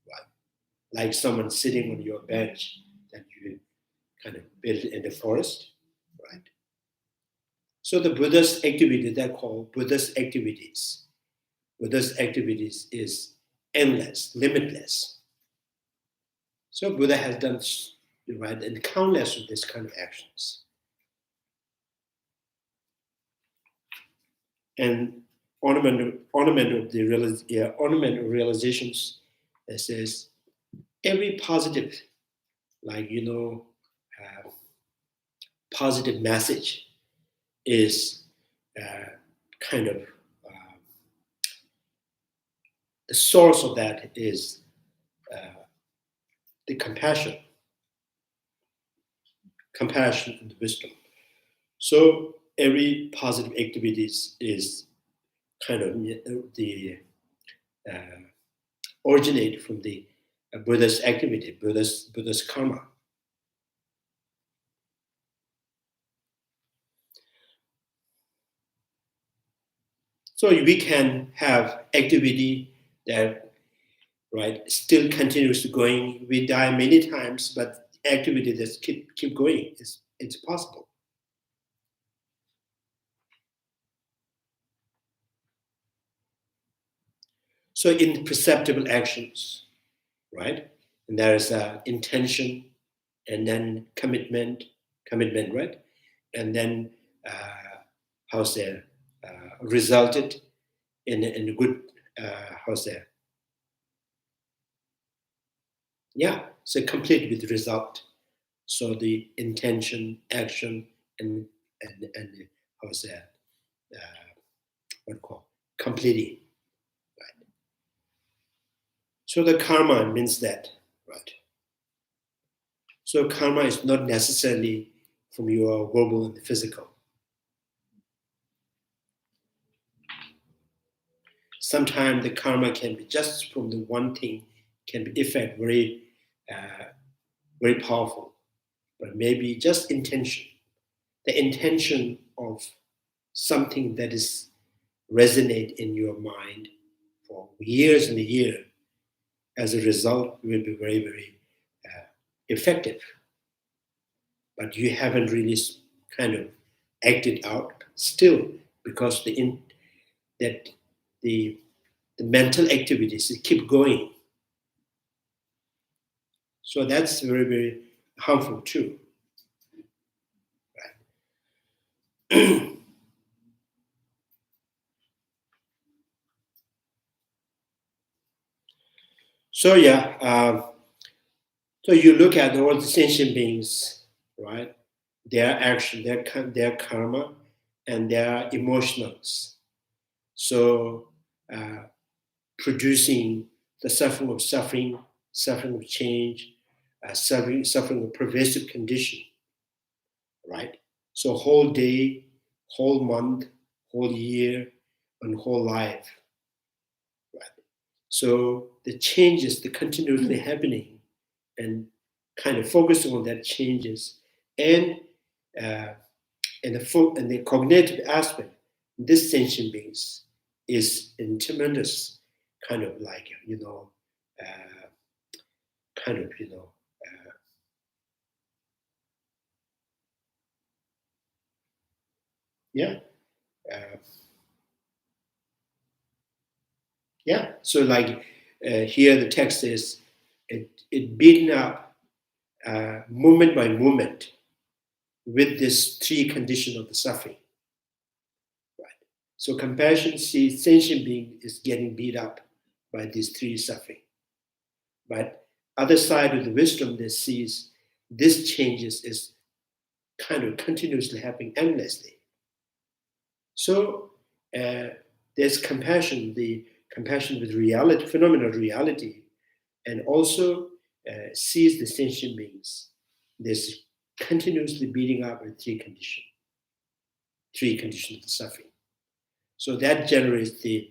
right? Like someone sitting on your bench that you kind of built in the forest, right? So the Buddha's activity, they're called Buddha's activities. Buddha's activities is endless, limitless. So Buddha has done right and countless of this kind of actions. And ornament of realizations that says every positive, like positive message is kind of the source of that is the compassion and wisdom. So every positive activities is kind of the originate from the Buddha's activity, Buddha's karma. So we can have activity that still continues going. We die many times, but activity that keep going it's possible. So in perceptible actions, right? And there is intention, and then commitment, right? And then resulted in a good so complete with result. So the intention, action, and completing, right? So the karma means that, right? So karma is not necessarily from your verbal and physical. Sometimes the karma can be just from the one thing, can be effect very, very powerful, but maybe just intention. The intention of something that is resonate in your mind for years and years, as a result, will be very, very effective. But you haven't really kind of acted out still, because the mental activities keep going. So that's very, very harmful too. Right? So so you look at all the sentient beings, right? Their action, their karma, and their emotionals. So producing the suffering of change, suffering of pervasive condition, right? So whole day, whole month, whole year, and whole life, right? So the changes, the continuously happening, and kind of focusing on that changes, and the cognitive aspect, this sentient beings is in tremendous kind of like So like here the text is it beaten up moment by moment with this three condition of the suffering. Right. So compassion sees sentient being is getting beat up by these three suffering. But other side of the wisdom that sees this changes is kind of continuously happening endlessly. So there's compassion, the compassion with reality, phenomenal reality, and also sees the sentient beings. There's continuously beating up with three conditions of the suffering. So that generates the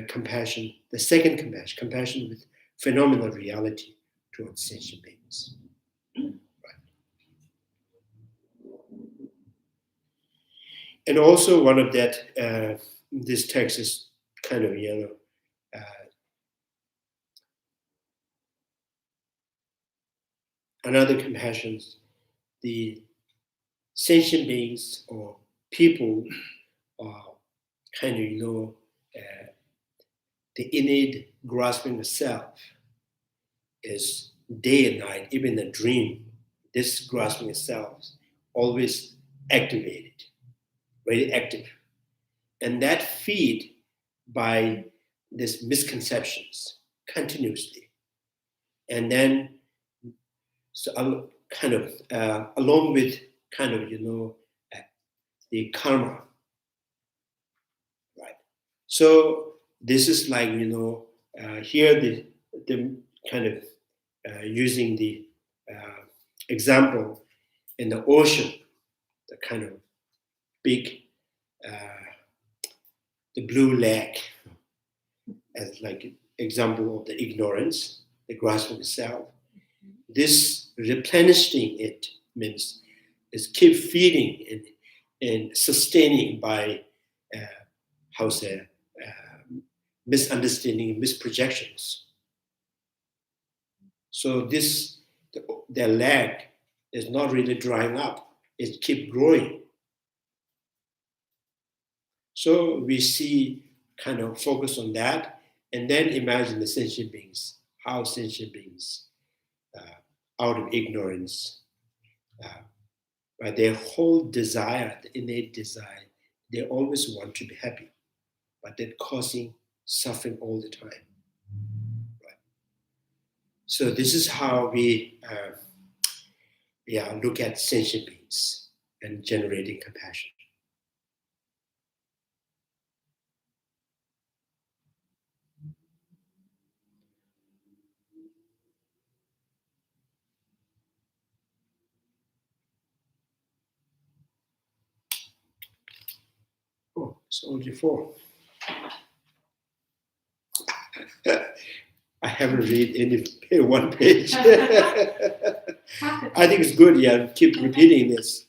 compassion, the second compassion with phenomenal reality towards sentient beings. Right. And also one of that, this text is kind of another compassion, the sentient beings or people kind of, the innate grasping of self is day and night, even in a dream, this grasping of self always activated, very active. And that feed by these misconceptions continuously. And then, so kind of, along with kind of, the karma, right? So this is like, here the kind of using the example in the ocean, the kind of big, the blue lake, as like example of the ignorance, the grasping of self. This replenishing it means is keep feeding and sustaining by misunderstanding, misprojections. So this the lag is not really drying up; it keep growing. So we see kind of focus on that, and then imagine the sentient beings, how sentient beings, out of ignorance, by their whole desire, the innate desire, they always want to be happy, but they're causing suffering all the time. Right? So this is how we look at sentient beings and generating compassion. Oh, it's only 4. I haven't read any one page. I think it's good. Yeah, keep repeating this.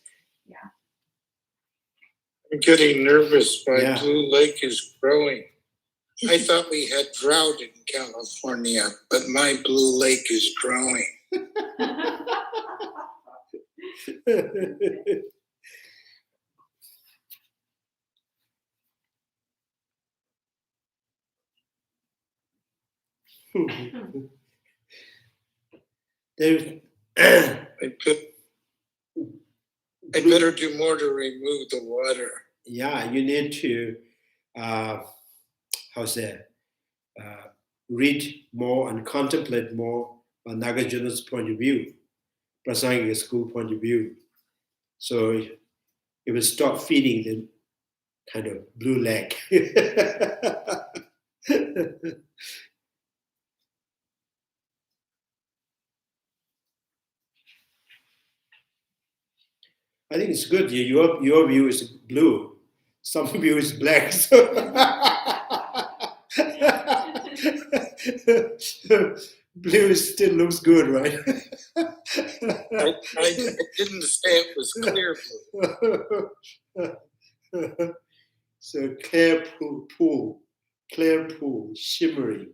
Yeah. I'm getting nervous. My Yeah. blue lake is growing. I thought we had drought in California, but my blue lake is growing. I better do more to remove the water. Yeah, you need to, read more and contemplate more on Nagarjuna's point of view, Prasangika school point of view. So it will stop feeding the kind of blue leg. I think it's good. Your view is blue. Some view is black. So blue still looks good, right? I didn't say it was clear blue. So clear pool, shimmering.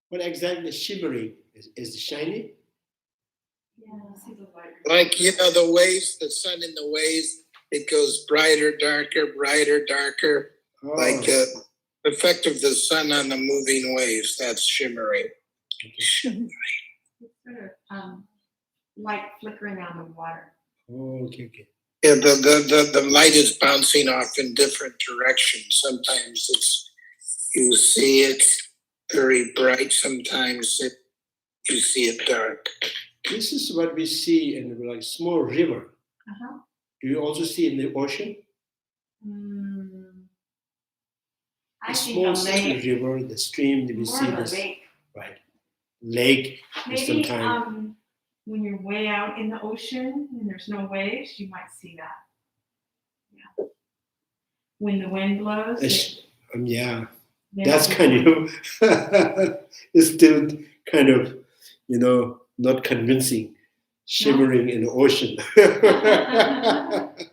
What exactly shimmering is it shiny? Yeah, see the light. Like, the waves, the sun in the waves, it goes brighter, darker. Oh. Like the effect of the sun on the moving waves, that's shimmering. Okay. Shimmering. It's sort of light flickering on the water. Oh, okay. Yeah, the light is bouncing off in different directions. Sometimes you see it very bright, sometimes you see it dark. This is what we see in like small river. Uh-huh. Do you also see in the ocean? I The see small the lake. river, the stream, we More see of a this. lake. Right. Lake. Maybe sometime. When you're way out in the ocean and there's no waves, you might see that. Yeah. When the wind blows. Yeah. That's kind of it's still kind of, not convincing. Shimmering in the ocean.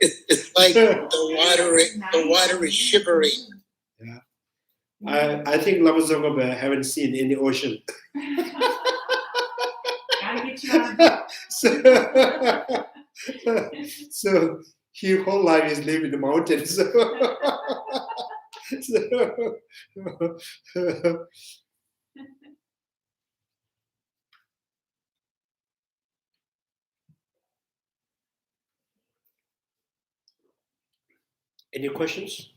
It's like the water is shivering. Yeah. I think Lama Tsongkapha haven't seen any ocean. Gotta get you out of So his whole life is living in the mountains. So, any questions?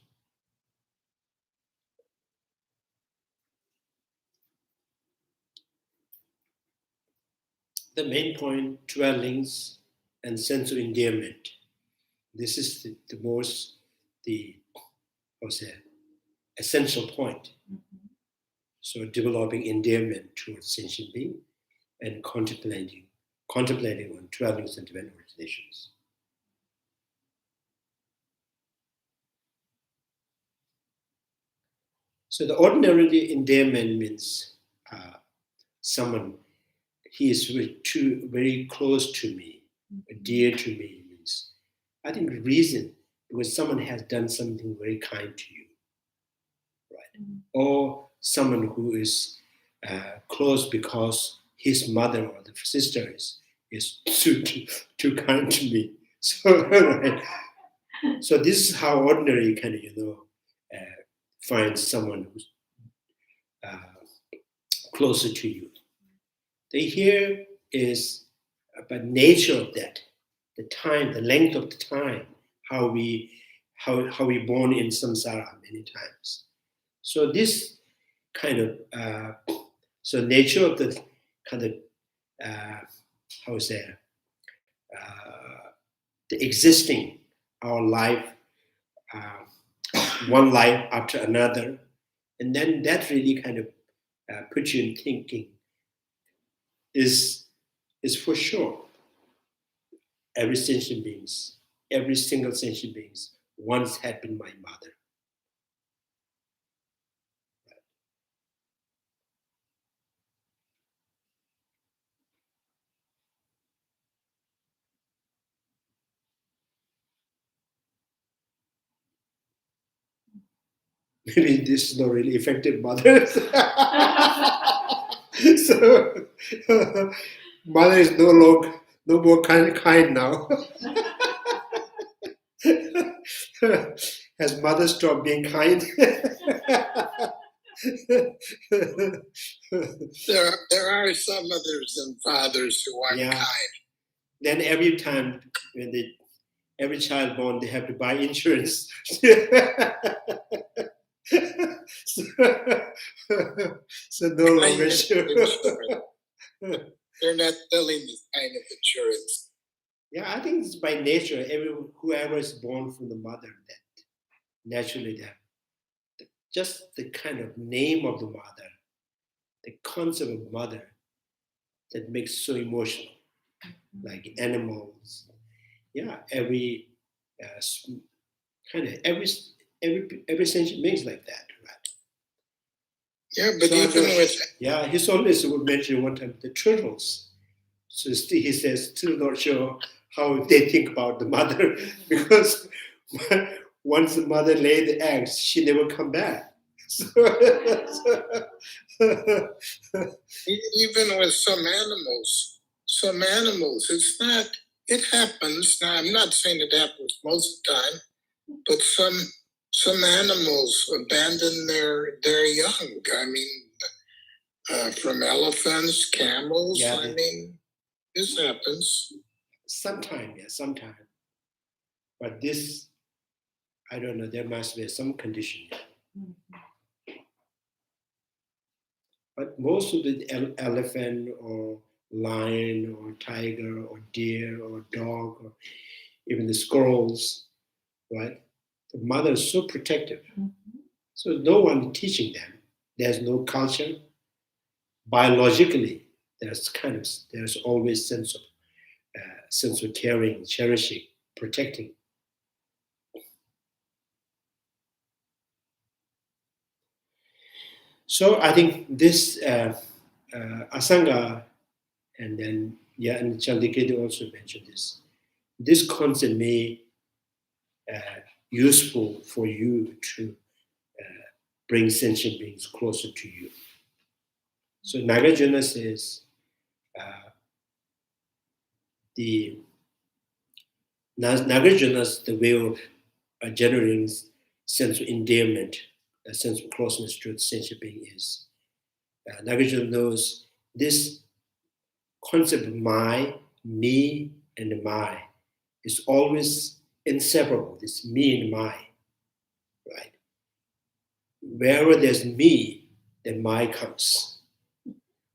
The main point, dwellings and sense of endearment. This is the most, essential point. So developing endearment towards sentient being and contemplating on dwellings and divine originations. So the ordinary endearment means someone, he is very close to me, dear to me. Means, I think the reason because someone has done something very kind to you, right? Or someone who is close because his mother or the sister is too kind to me. So, right? So this is how ordinary kind of find someone who's closer to you. The here is about nature of that, the time, the length of the time, how we born in samsara many times. So this kind of so nature of the kind of the existing our life, one life after another, and then that really kind of puts you in thinking. Is for sure every sentient beings, every single sentient beings once had been my mother. Maybe this is not really effective mother. So mother is no more kind now. Has mother stopped being kind? There are some mothers and fathers who are kind. Then every time when every child born, they have to buy insurance. So no longer sure. They're not selling this kind of insurance. Yeah, I think it's by nature. Whoever is born from the mother, that naturally that just the kind of name of the mother, the concept of mother, that makes so emotional. Like animals, yeah, every kind of every sentient being is like that, right? Yeah, but so even with he always would mention one time the turtles. So he says, still not sure how they think about the mother because once the mother laid the eggs, she never come back. So, even with some animals, it's not. It happens. Now, I'm not saying it happens most of the time, but some animals abandon their young. I mean, from elephants, camels. Yeah, I mean, this happens. Sometimes. But this, I don't know. There must be some condition. But most of the elephant or lion or tiger or deer or dog or even the squirrels, right? The mother is so protective. So no one teaching them. There's no culture. Biologically, there's always sense of caring, cherishing, protecting. So I think this Asanga, and then and Chandrakirti also mentioned this. This concept may useful for you to bring sentient beings closer to you. So Nagarjuna says, the Nagarjuna's the way of generating sense of endearment, a sense of closeness to the sentient being is. Nagarjuna knows this concept of my, me, and my is always inseparable, this me and my, right? Wherever there's me, then my comes.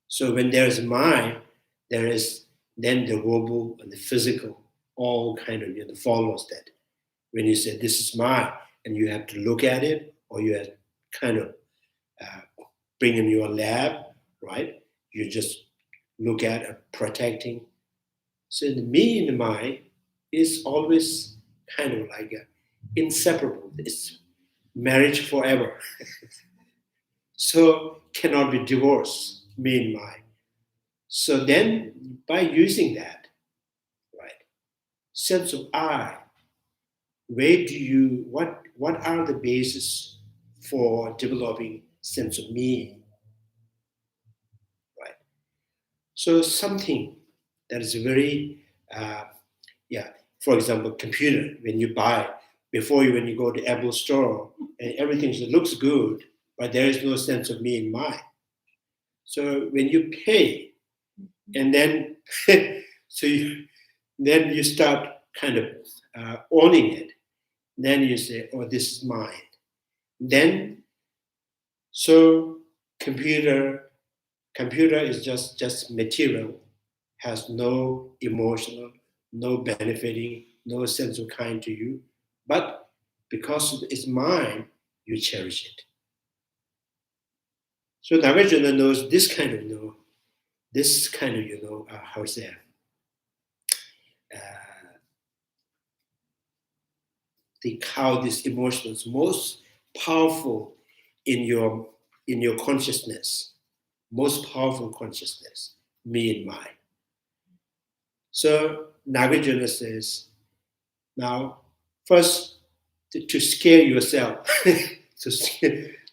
So when there's my, there is then the verbal and the physical, all kind of, follows that. When you say this is mine, and you have to look at it, or you have kind of bring in your lab, right? You just look at it, protecting. So the me and the my is always kind of like inseparable. It's marriage forever. So cannot be divorced, me and my. So then by using that, right, sense of I, where do you, what are the basis for developing sense of me, right? So something that is very, for example, computer, when you buy, when you go to Apple store, and everything looks good, but there is no sense of me and my. So when you pay, and then, then you start kind of owning it. Then you say, oh, this is mine. Then, so computer is just material, has no emotional, no benefiting, no sense of kind to you. But because it's mine, you cherish it. So Nagarjuna knows this kind of, how to say, how this emotion is most powerful in your consciousness, most powerful consciousness, me and mine. So Nagarjuna says, now first to scare yourself. This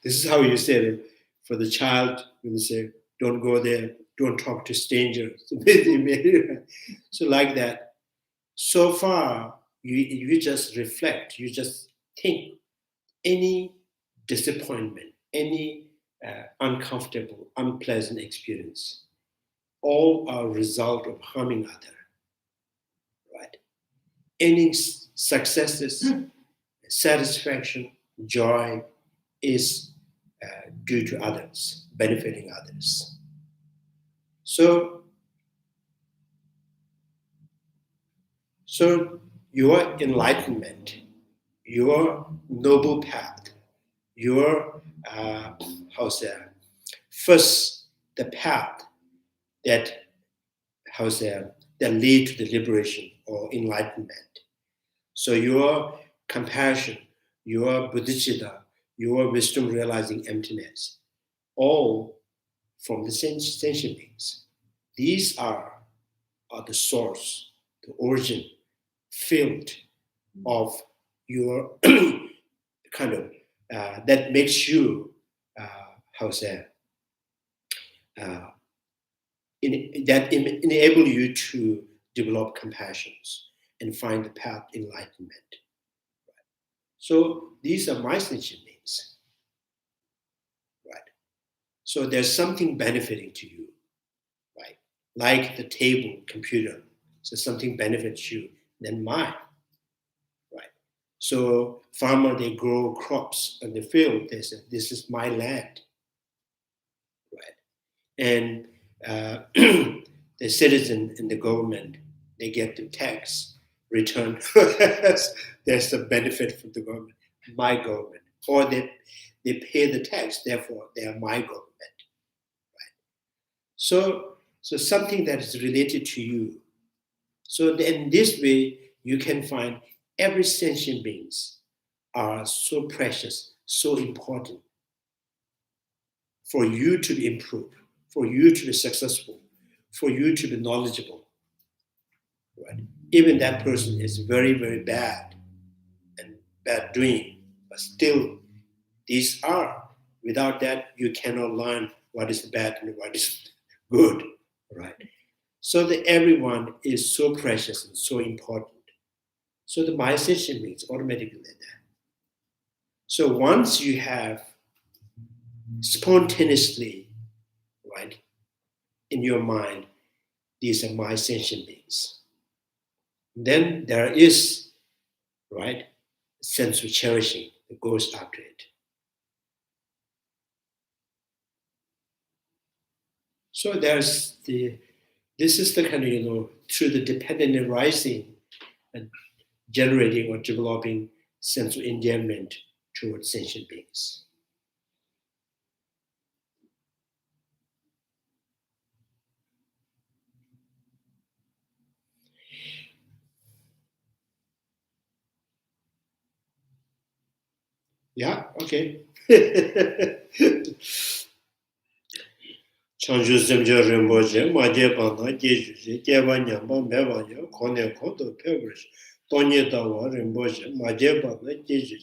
is how you say it for the child when you say, don't go there, don't talk to strangers. So like that. So far, you just reflect, you just think any disappointment, any uncomfortable, unpleasant experience, all are a result of harming other, right? Any successes, satisfaction, joy is due to others, benefiting others. So your enlightenment, your noble path, your first the path that that lead to the liberation or enlightenment. So your compassion, your bodhicitta, your wisdom realizing emptiness, all from the sentient beings. These are the source, the origin, field of your kind of that makes you enable you to develop compassions and find the path enlightenment. Right? So these are my sentient beings, right? So there's something benefiting to you, right? Like the table, computer, so something benefits you, then mine. So farmer, they grow crops in the field. They say, this is my land, right? And the citizen and the government, they get the tax return. There's the benefit from the government, my government. Or they pay the tax, therefore they are my government, right? So something that is related to you. So in this way, you can find every sentient beings are so precious, so important for you to improve, for you to be successful, for you to be knowledgeable. Right? Even that person is very, very bad and bad doing, but still these are. Without that, you cannot learn what is bad and what is good. Right? So that everyone is so precious and so important. So the my sentient beings automatically like that. So once you have spontaneously, right, in your mind, these are my sentient beings, then there is, right, sense of cherishing that goes after it. So this is the kind of, through the dependent arising and generating or developing sense of endearment towards sentient beings. Yeah, okay. Chanju Semja Rinpoche, Maje Banda, Geju, Geva Nyamba, Mevanya, Kone Koto, Pebrish, Tonye Dawa Rinpoche, Maje Banda, Geju,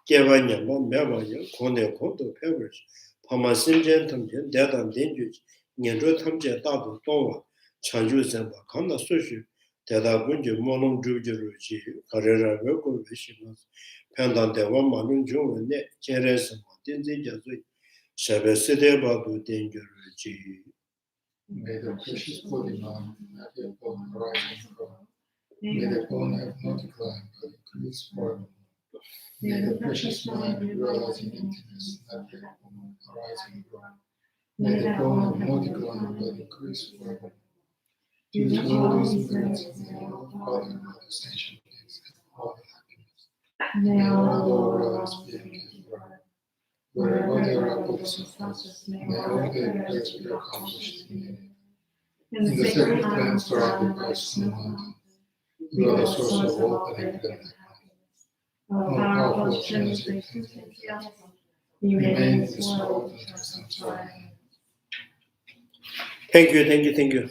Geva Nyamba, Mevanya, Kone Koto, Pebrish, Pama Simjen Tamjen, Dedan Denju, Nyenjo Tamje Dado Tonwa, Chanju Semba, Kanda Sushu, Deda Bunju, Monom Jujuruji, Karera Veko Vishimas, Pendan Dewa Manun Jungwe, Jeres, Dinzi Jazui, Shabe Sede Badu Denjuruji. May the precious body mind have your bone arising and grow. May the bone have no decline, but increase forever. May the precious mind be realizing emptiness, have your bone arising and grow. May the bone have no decline, but increase forever. Due to all these merits, may all Father and Mother sentient beings have all the happiness. May all lower realms be engaged forever. Wherever there are Bodhisattvas, may all their prayers be accomplished in unity. In the sacred lands surrounded by snow mountains, you are the source of all benevolent happiness. O powerful translations and healers, remain in this world and trust in joy. Thank you.